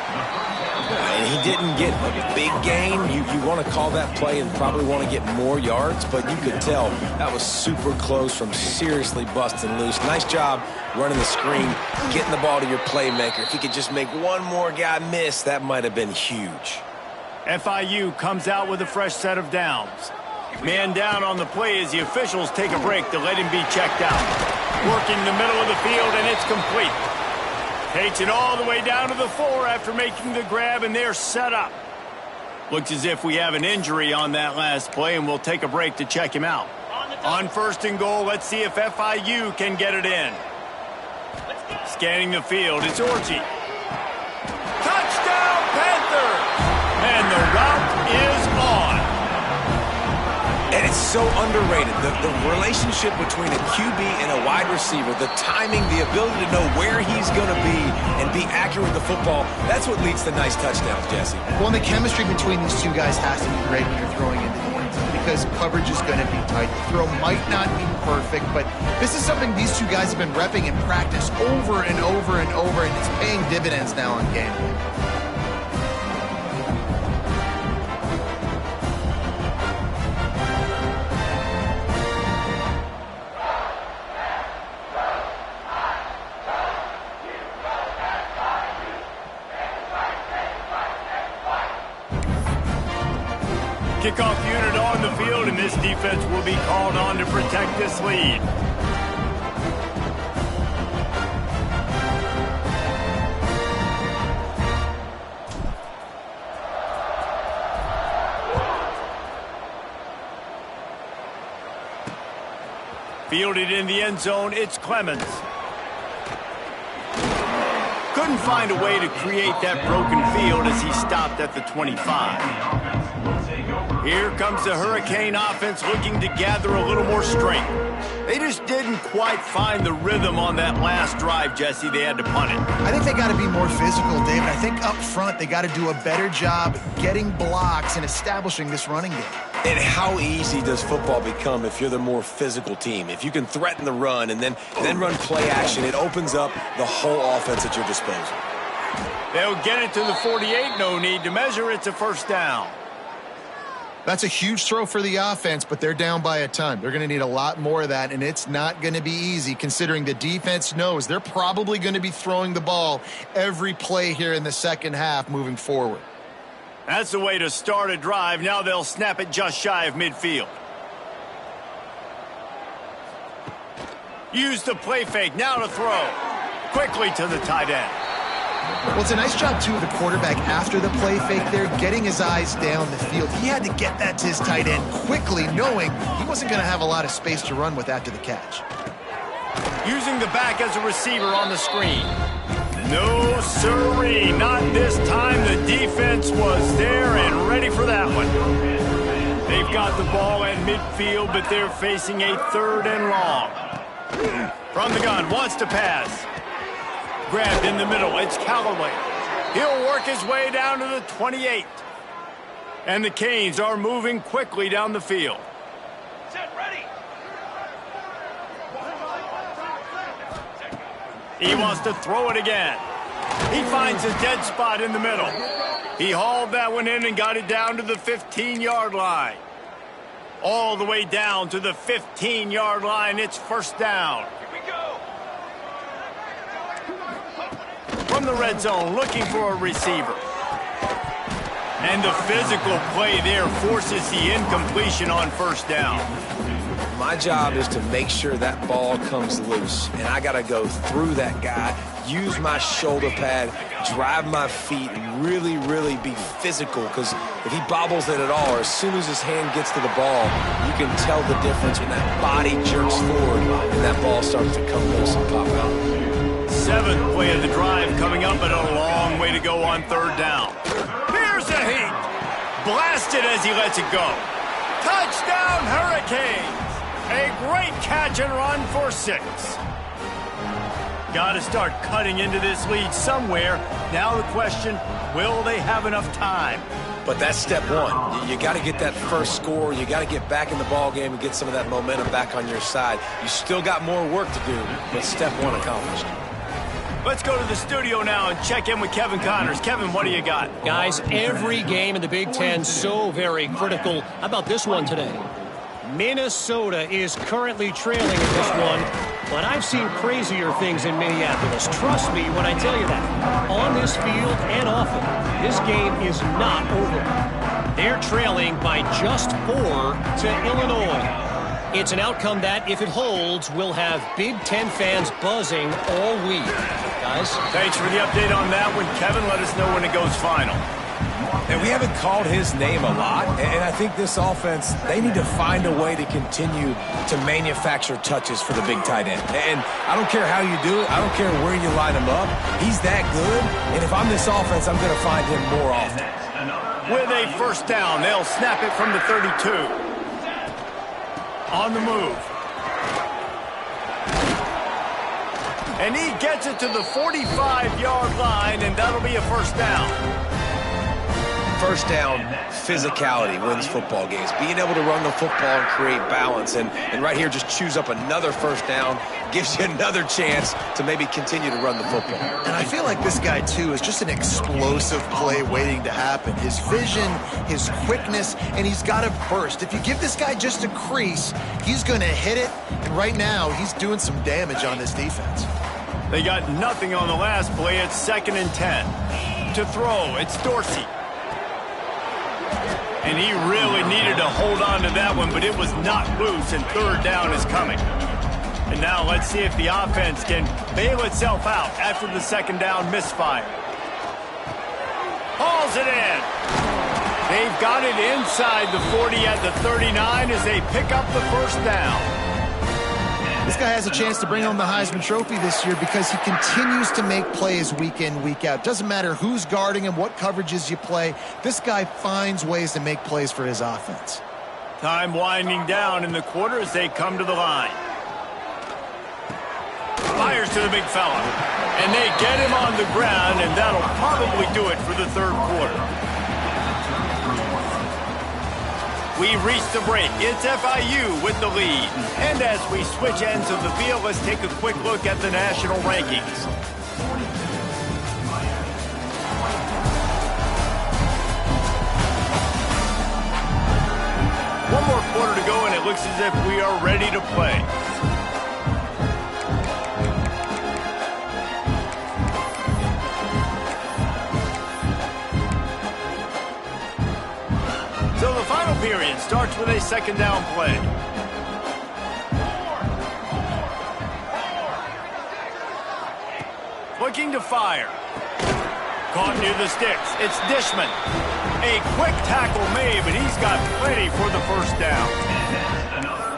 And he didn't get a big gain. You want to call that play and probably want to get more yards, but you could tell that was super close from seriously busting loose. Nice job running the screen, getting the ball to your playmaker. If he could just make one more guy miss, that might have been huge. FIU comes out with a fresh set of downs. Man down on the play as the officials take a break to let him be checked out. Working the middle of the field, and it's complete. Takes it all the way down to the 4 after making the grab, and they're set up. Looks as if we have an injury on that last play, and we'll take a break to check him out. On 1st and goal, let's see if FIU can get it in. Scanning the field, it's Orchie. Touchdown, Panthers! And the route is so underrated. The relationship between a QB and a wide receiver, the timing, the ability to know where he's going to be and be accurate with the football, that's what leads to nice touchdowns, Jesse. Well, and the chemistry between these two guys has to be great when you're throwing into the end zone because coverage is going to be tight. The throw might not be perfect, but this is something these two guys have been repping in practice over and over and over, and it's paying dividends now on game day. Kickoff unit on the field, and this defense will be called on to protect this lead. Fielded in the end zone, it's Clemens. Couldn't find a way to create that broken field as he stopped at the 25. Here comes the Hurricane offense looking to gather a little more strength. They just didn't quite find the rhythm on that last drive, Jesse. They had to punt it. I think they got to be more physical, David. I think up front they got to do a better job getting blocks and establishing this running game. And how easy does football become if you're the more physical team? If you can threaten the run and then run play action, it opens up the whole offense at your disposal. They'll get it to the 48, no need to measure. It's a first down. That's a huge throw for the offense, but they're down by a ton. They're going to need a lot more of that, and it's not going to be easy considering the defense knows they're probably going to be throwing the ball every play here in the second half moving forward. That's the way to start a drive. Now they'll snap it just shy of midfield. Use the play fake. Now to throw. Quickly to the tight end. Well, it's a nice job, too, of the quarterback after the play fake there, getting his eyes down the field. He had to get that to his tight end quickly, knowing he wasn't going to have a lot of space to run with after the catch. Using the back as a receiver on the screen. No, sirree, not this time. The defense was there and ready for that one. They've got the ball at midfield, but they're facing a 3rd and long. From the gun, wants to pass. Grabbed in the middle, it's Callaway. He'll work his way down to the 28. And the Canes are moving quickly down the field. Set, ready. He wants to throw it again. He finds a dead spot in the middle. He hauled that one in and got it down to the 15-yard line. All the way down to the 15-yard line, it's first down. From the red zone, looking for a receiver. And the physical play there forces the incompletion on first down. My job is to make sure that ball comes loose, and I got to go through that guy, use my shoulder pad, drive my feet, and really, really be physical, because if he bobbles it at all, or as soon as his hand gets to the ball, you can tell the difference when that body jerks forward and that ball starts to come loose and pop out. 7th play of the drive coming up, but a long way to go on 3rd down. Here's a heat. Blasted as he lets it go. Touchdown, Hurricanes. A great catch and run for 6. Got to start cutting into this lead somewhere. Now the question, will they have enough time? But that's step one. You got to get that first score. You got to get back in the ball game and get some of that momentum back on your side. You still got more work to do, but step one accomplished. Let's go to the studio now and check in with Kevin Connors. Kevin, what do you got? Guys, every game in the Big Ten so very critical. How about this one today? Minnesota is currently trailing in this one, but I've seen crazier things in Minneapolis. Trust me when I tell you that. On this field and off it, this game is not over. They're trailing by just 4 to Illinois. It's an outcome that, if it holds, will have Big Ten fans buzzing all week. Guys? Thanks for the update on that one, Kevin. Let us know when it goes final. And we haven't called his name a lot, and I think this offense, they need to find a way to continue to manufacture touches for the big tight end. And I don't care how you do it. I don't care where you line him up. He's that good, and if I'm this offense, I'm going to find him more often. With a first down, they'll snap it from the 32. on the move. And he gets it to the 45-yard line, and that'll be a first down. First down, physicality wins football games. Being able to run the football and create balance. And right here, just choose up another first down, gives you another chance to maybe continue to run the football. And I feel like this guy, too, is just an explosive play waiting to happen. His vision, his quickness, and he's got a burst. If you give this guy just a crease, he's going to hit it. And right now, he's doing some damage on this defense. They got nothing on the last play. It's 2nd and 10. To throw, it's Dorsey. And he really needed to hold on to that one, but it was not loose, and 3rd down is coming. And now let's see if the offense can bail itself out after the 2nd down misfire. Hauls it in. They've got it inside the 40 at the 39 as they pick up the first down. This guy has a chance to bring home the Heisman Trophy this year because he continues to make plays week in, week out. Doesn't matter who's guarding him, what coverages you play. This guy finds ways to make plays for his offense. Time winding down in the quarter as they come to the line. Fires to the big fella. And they get him on the ground, and that'll probably do it for the 3rd quarter. We reach the break. It's FIU with the lead. And as we switch ends of the field, let's take a quick look at the national rankings. One more quarter to go, and it looks as if we are ready to play. So the final period starts with a 2nd down play. Looking to fire. Caught near the sticks. It's Dishman. A quick tackle made, but he's got plenty for the first down.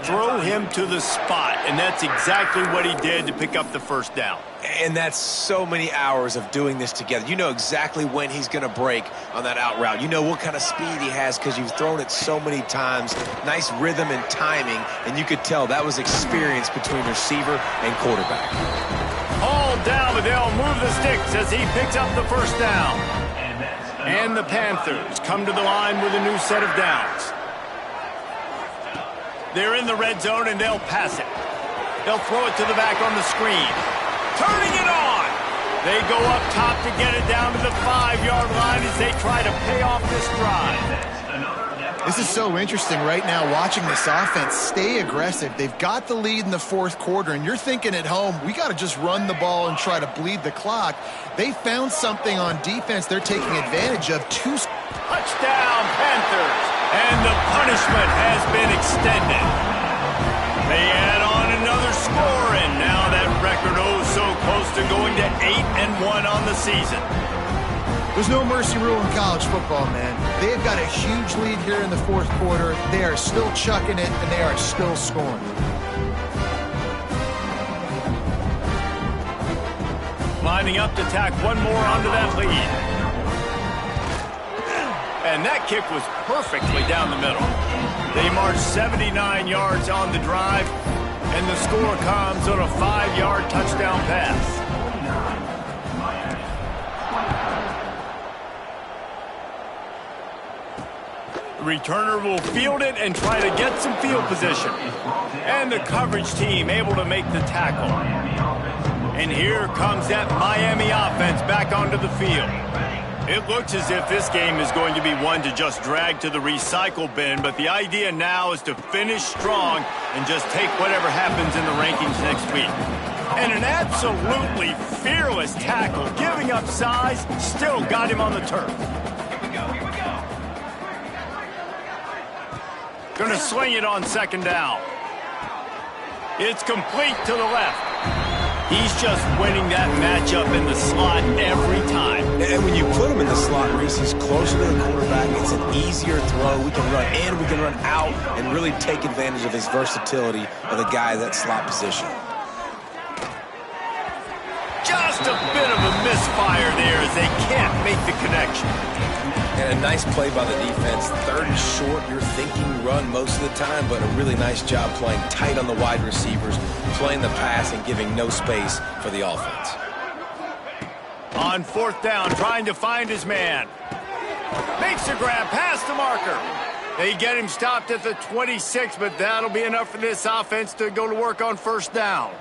Throw him to the spot, and that's exactly what he did to pick up the first down. And that's so many hours of doing this together. You know exactly when he's going to break on that out route. You know what kind of speed he has because you've thrown it so many times. Nice rhythm and timing, and you could tell that was experience between receiver and quarterback. Hauled down, but they'll move the sticks as he picks up the first down. And the Panthers come to the line with a new set of downs. They're in the red zone, and they'll pass it. They'll throw it to the back on the screen. Turning it on. They go up top to get it down to the 5-yard line as they try to pay off this drive. This is so interesting right now watching this offense stay aggressive. They've got the lead in the 4th quarter, and you're thinking at home, we got to just run the ball and try to bleed the clock. They found something on defense they're taking advantage of. Touchdown, Panthers. And the punishment has been extended. They add on another score, and now that record so close to going to 8-1 on the season. There's no mercy rule in college football, man. They've got a huge lead here in the 4th quarter. They are still chucking it, and they are still scoring. Lining up to tack one more onto that lead. And that kick was perfectly down the middle. They marched 79 yards on the drive, and the score comes on a 5-yard touchdown pass. The returner will field it and try to get some field position. And the coverage team able to make the tackle. And here comes that Miami offense back onto the field. It looks as if this game is going to be one to just drag to the recycle bin, but the idea now is to finish strong and just take whatever happens in the rankings next week. And an absolutely fearless tackle, giving up size, still got him on the turf. Going to sling it on 2nd down. It's complete to the left. He's just winning that matchup in the slot every time. And when you put him in the slot, Reese, he's closer to the quarterback. It's an easier throw. We can run in, we can run out, and really take advantage of his versatility of the guy in that slot position. Just a bit of a misfire there as they can't make the connection. And a nice play by the defense. Third and short, you're thinking run most of the time, but a really nice job playing tight on the wide receivers, playing the pass and giving no space for the offense. On fourth down, trying to find his man. Makes a grab past the marker. They get him stopped at the 26, but that'll be enough for this offense to go to work on first down.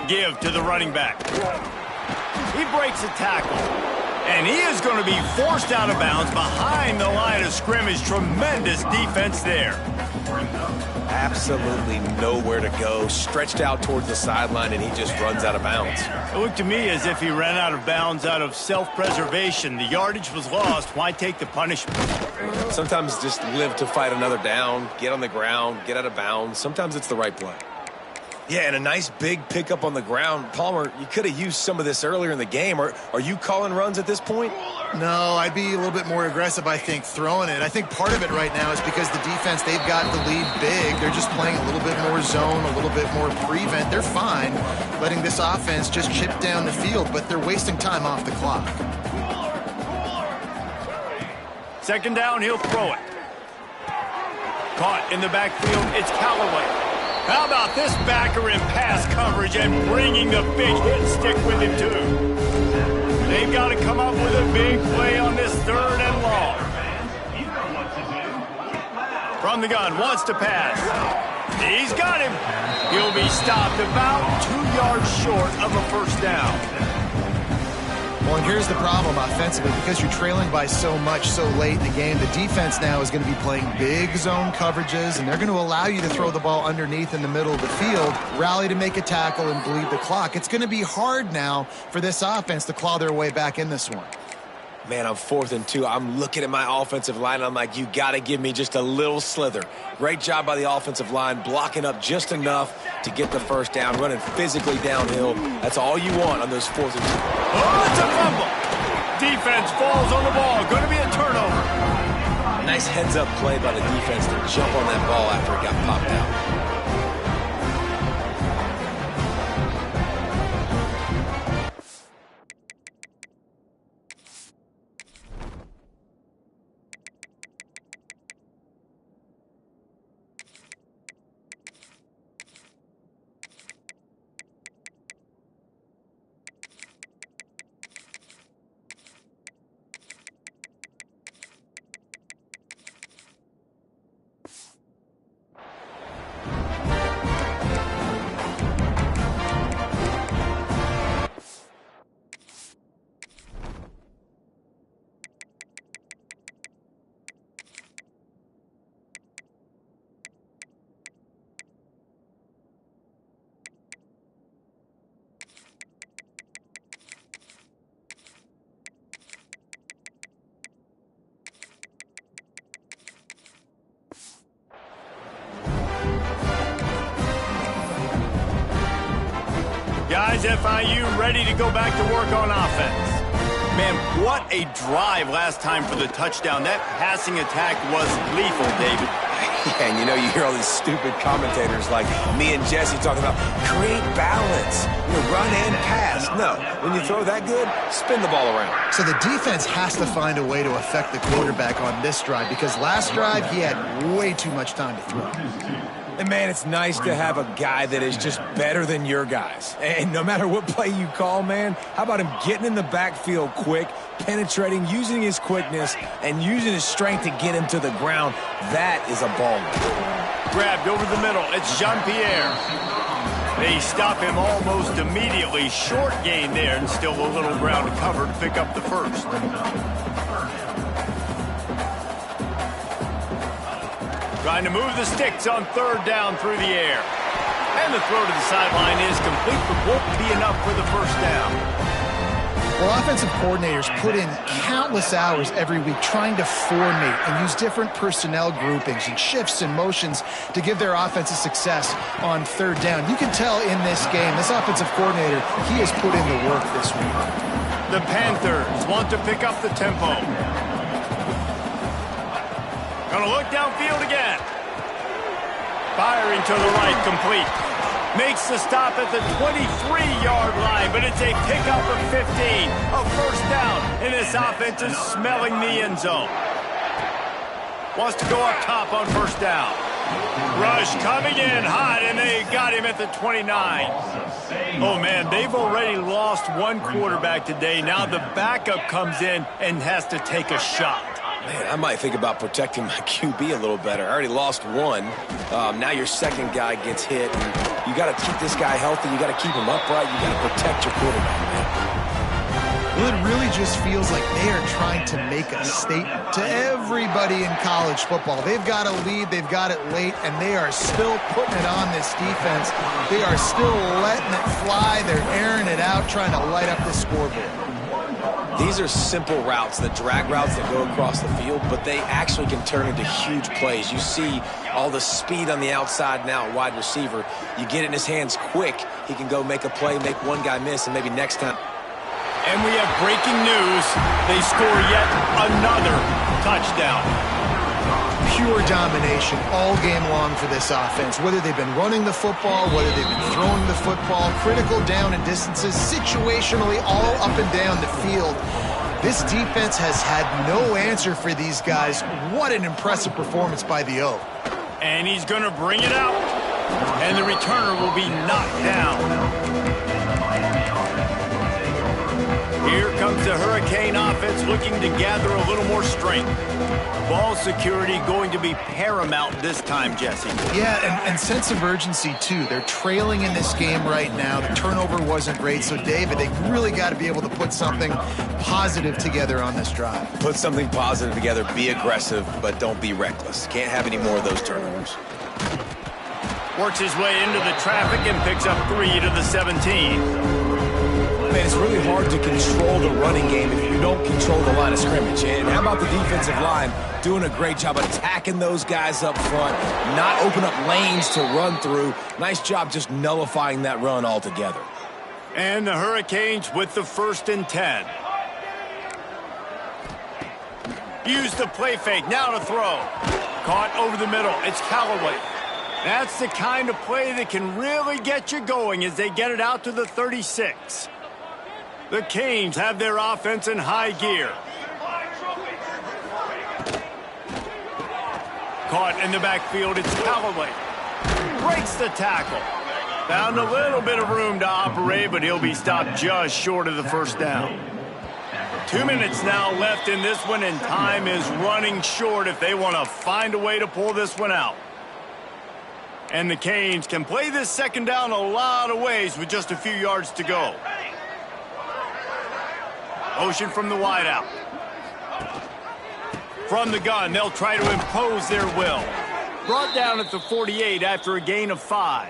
Give to the running back. He breaks a tackle. And he is going to be forced out of bounds behind the line of scrimmage. Tremendous defense there. Absolutely nowhere to go. Stretched out towards the sideline, and he just runs out of bounds. It looked to me as if he ran out of bounds out of self-preservation. The yardage was lost. Why take the punishment? Sometimes just live to fight another down, get on the ground, get out of bounds. Sometimes it's the right play. Yeah, and a nice big pickup on the ground. Palmer, you could have used some of this earlier in the game. Are you calling runs at this point? No, I'd be a little bit more aggressive, I think, throwing it. I think part of it right now is because the defense, they've got the lead big. They're just playing a little bit more zone, a little bit more prevent. They're fine letting this offense just chip down the field, but they're wasting time off the clock. Second down, he'll throw it. Caught in the backfield, it's Callaway. How about this backer in pass coverage and bringing the big hit stick with him, too? They've got to come up with a big play on this third and long. From the gun, wants to pass. He's got him. He'll be stopped about 2 yards short of a first down. Well, and here's the problem offensively. Because you're trailing by so much so late in the game, the defense now is going to be playing big zone coverages, and they're going to allow you to throw the ball underneath in the middle of the field, rally to make a tackle, and bleed the clock. It's going to be hard now for this offense to claw their way back in this one. Man, I'm 4th and 2. I'm looking at my offensive line. I'm like, you got to give me just a little slither. Great job by the offensive line, blocking up just enough to get the first down, running physically downhill. That's all you want on those 4th and 2. Oh, it's a fumble. Defense falls on the ball. Going to be a turnover. Nice heads-up play by the defense to jump on that ball after it got popped out. Guys, FIU ready to go back to work on offense. Man, what a drive last time for the touchdown. That passing attack was lethal, David. Yeah, and you know, you hear all these stupid commentators like me and Jesse talking about create balance, run and pass. No, when you throw that good, spin the ball around. So the defense has to find a way to affect the quarterback on this drive, because last drive he had way too much time to throw. And, man, it's nice to have a guy that is just better than your guys. And no matter what play you call, man, how about him getting in the backfield quick, penetrating, using his quickness, and using his strength to get him to the ground? That is a ball. Grabbed over the middle. It's Jean-Pierre. They stop him almost immediately. Short gain there, and still a little ground to cover to pick up the first. Trying to move the sticks on third down through the air. And the throw to the sideline is complete, but won't be enough for the first down. Well, offensive coordinators put in countless hours every week trying to formate and use different personnel groupings and shifts and motions to give their offensive success on third down. You can tell in this game, this offensive coordinator, he has put in the work this week. The Panthers want to pick up the tempo. Gonna look downfield again. Firing to the right, complete. Makes the stop at the 23-yard line, but it's a pickup of 15. A first down, and this offense is smelling the end zone. Wants to go up top on first down. Rush coming in hot, and they got him at the 29. Oh, man, they've already lost one quarterback today. Now the backup comes in and has to take a shot. Man, I might think about protecting my QB a little better. I already lost one. Now your second guy gets hit. And you got to keep this guy healthy. You got to keep him upright. You got to protect your quarterback, man. Well, it really just feels like they are trying to make a statement to everybody in college football. They've got a lead, they've got it late, and they are still putting it on this defense. They are still letting it fly. They're airing it out, trying to light up the scoreboard. These are simple routes, the drag routes that go across the field, but they actually can turn into huge plays. You see all the speed on the outside now, wide receiver. You get it in his hands quick, he can go make a play, make one guy miss, and maybe next time. And we have breaking news. They score yet another touchdown. Pure domination all game long for this offense. Whether they've been running the football, whether they've been throwing the football, critical down and distances, situationally all up and down the field. This defense has had no answer for these guys. What an impressive performance by the O. And he's going to bring it out. And the returner will be knocked down. Here comes the Hurricane offense looking to gather a little more strength. Ball security going to be paramount this time, Jesse. Yeah, and sense of urgency, too. They're trailing in this game right now. The turnover wasn't great. So, David, they really got to be able to put something positive together on this drive. Put something positive together. Be aggressive, but don't be reckless. Can't have any more of those turnovers. Works his way into the traffic and picks up 3 to the 17. Man, it's really hard to control the running game if you don't control the line of scrimmage. And how about the defensive line doing a great job attacking those guys up front, not open up lanes to run through. Nice job just nullifying that run altogether. And the Hurricanes with the 1st and 10. Use the play fake, now to throw. Caught over the middle, it's Callaway. That's the kind of play that can really get you going as they get it out to the 36. The Canes have their offense in high gear. Caught in the backfield, it's Callaway. Breaks the tackle. Found a little bit of room to operate, but he'll be stopped just short of the first down. 2 minutes now left in this one, and time is running short if they want to find a way to pull this one out. And the Canes can play this second down a lot of ways with just a few yards to go. Motion from the wideout. From the gun, they'll try to impose their will. Brought down at the 48 after a gain of 5.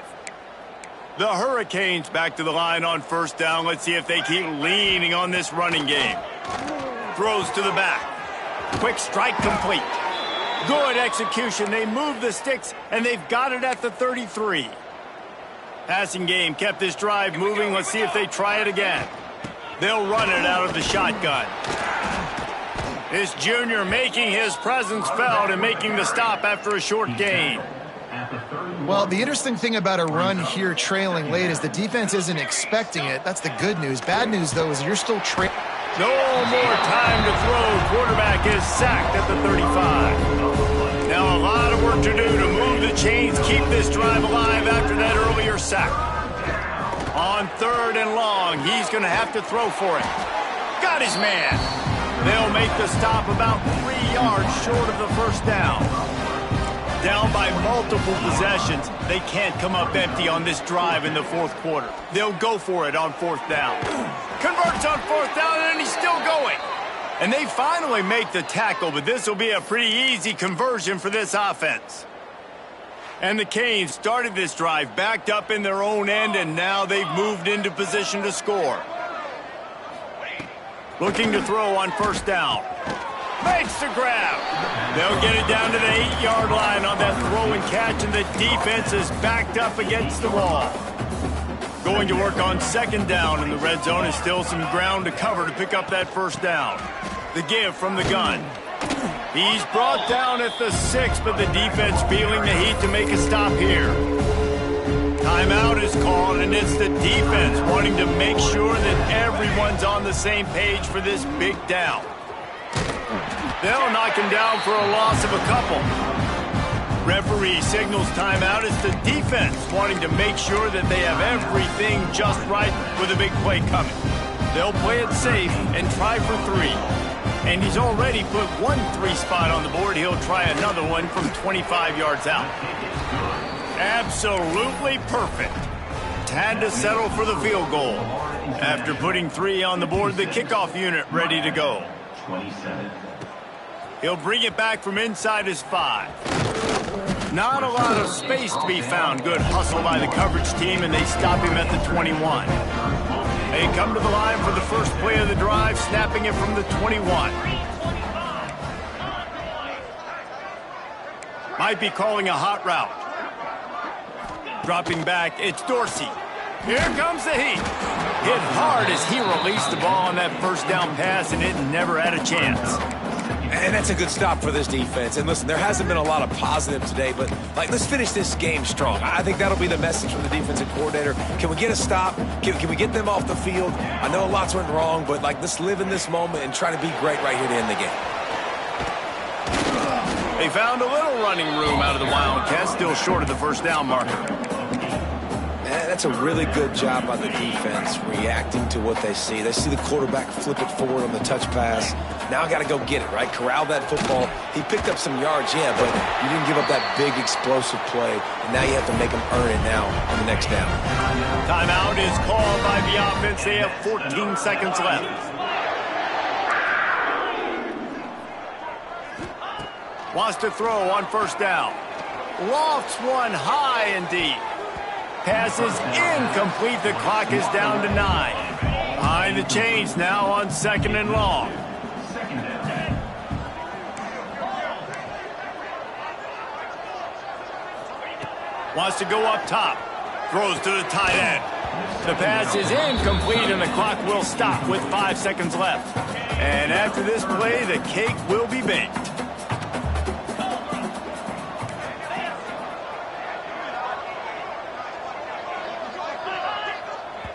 The Hurricanes back to the line on first down. Let's see if they keep leaning on this running game. Throws to the back. Quick strike complete. Good execution. They move the sticks, and they've got it at the 33. Passing game kept this drive moving. Let's see if they try it again. They'll run it out of the shotgun. This junior making his presence felt and making the stop after a short gain. Well, the interesting thing about a run here trailing late is the defense isn't expecting it. That's the good news. Bad news, though, is you're still trailing. No more time to throw. Quarterback is sacked at the 35. Now a lot of work to do to move the chains, keep this drive alive after that earlier sack. On 3rd and long, he's going to have to throw for it. Got his man. They'll make the stop about 3 yards short of the first down. Down by multiple possessions, they can't come up empty on this drive in the 4th quarter. They'll go for it on 4th down. Converts on 4th down, and he's still going. And they finally make the tackle, but this will be a pretty easy conversion for this offense. And the Canes started this drive backed up in their own end, and now they've moved into position to score. Looking to throw on first down. Makes the grab. They'll get it down to the 8-yard line on that throw and catch, and the defense is backed up against the wall. Going to work on 2nd down, and the red zone is still some ground to cover to pick up that first down. The give from the gun. He's brought down at the 6, but the defense feeling the heat to make a stop here. Timeout is called, and it's the defense wanting to make sure that everyone's on the same page for this big down. They'll knock him down for a loss of a couple. Referee signals timeout. It's the defense wanting to make sure that they have everything just right with a big play coming. They'll play it safe and try for 3. And he's already put 1 3 spot on the board. He'll try another one from 25 yards out. Absolutely perfect. Had to settle for the field goal. After putting 3 on the board, the kickoff unit ready to go. He'll bring it back from inside his 5. Not a lot of space to be found. Good hustle by the coverage team, and they stop him at the 21. They come to the line for the first play of the drive, snapping it from the 21. Might be calling a hot route. Dropping back, it's Dorsey. Here comes the heat. Hit hard as he released the ball on that first down pass, and it never had a chance. And that's a good stop for this defense. And listen, there hasn't been a lot of positive today, but let's finish this game strong. I think that'll be the message from the defensive coordinator. Can we get a stop? Can we get them off the field? I know lots went wrong, but let's live in this moment and try to be great right here to end the game. They found a little running room out of the Wildcats, still short of the first down marker. That's a really good job by the defense reacting to what they see. They see the quarterback flip it forward on the touch pass. Now I got to go get it, right? Corral that football. He picked up some yards, yeah, but you didn't give up that big explosive play, and now you have to make them earn it now on the next down. Timeout is called by the offense. They have 14 seconds left. Wants to throw on first down. Lofts one high and deep. Pass is incomplete. The clock is down to 9. Behind the chains now on 2nd and long. Wants to go up top. Throws to the tight end. The pass is incomplete, and the clock will stop with 5 seconds left. And after this play, the cake will be baked.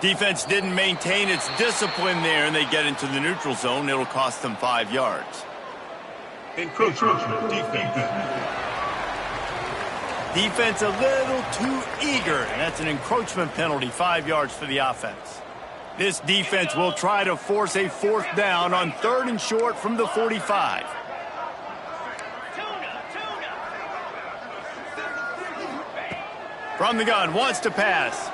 Defense didn't maintain its discipline there, and they get into the neutral zone. It'll cost them 5 yards. Encroachment defense. Defense a little too eager, and that's an encroachment penalty, 5 yards for the offense. This defense will try to force a 4th down on 3rd and short from the 45. From the gun, wants to pass.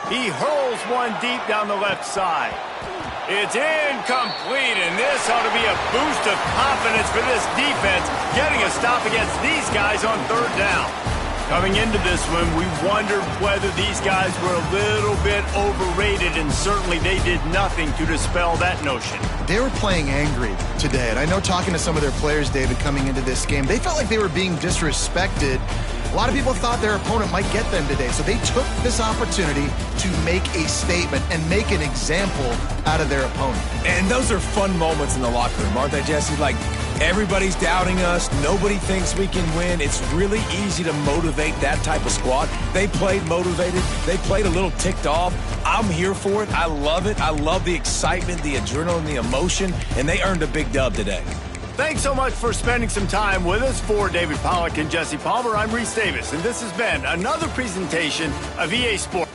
He hurls one deep down the left side. It's incomplete, and this ought to be a boost of confidence for this defense, getting a stop against these guys on 3rd down. Coming into this one, we wondered whether these guys were a little bit overrated, and certainly they did nothing to dispel that notion. They were playing angry today, and I know talking to some of their players, David, coming into this game, they felt like they were being disrespected. A lot of people thought their opponent might get them today, so they took this opportunity to make a statement and make an example out of their opponent. And those are fun moments in the locker room, aren't they, Jesse? Like, everybody's doubting us. Nobody thinks we can win. It's really easy to motivate that type of squad. They played motivated. They played a little ticked off. I'm here for it. I love it. I love the excitement, the adrenaline, the emotion, and they earned a big dub today. Thanks so much for spending some time with us. For David Pollack and Jesse Palmer, I'm Reese Davis, and this has been another presentation of EA Sports.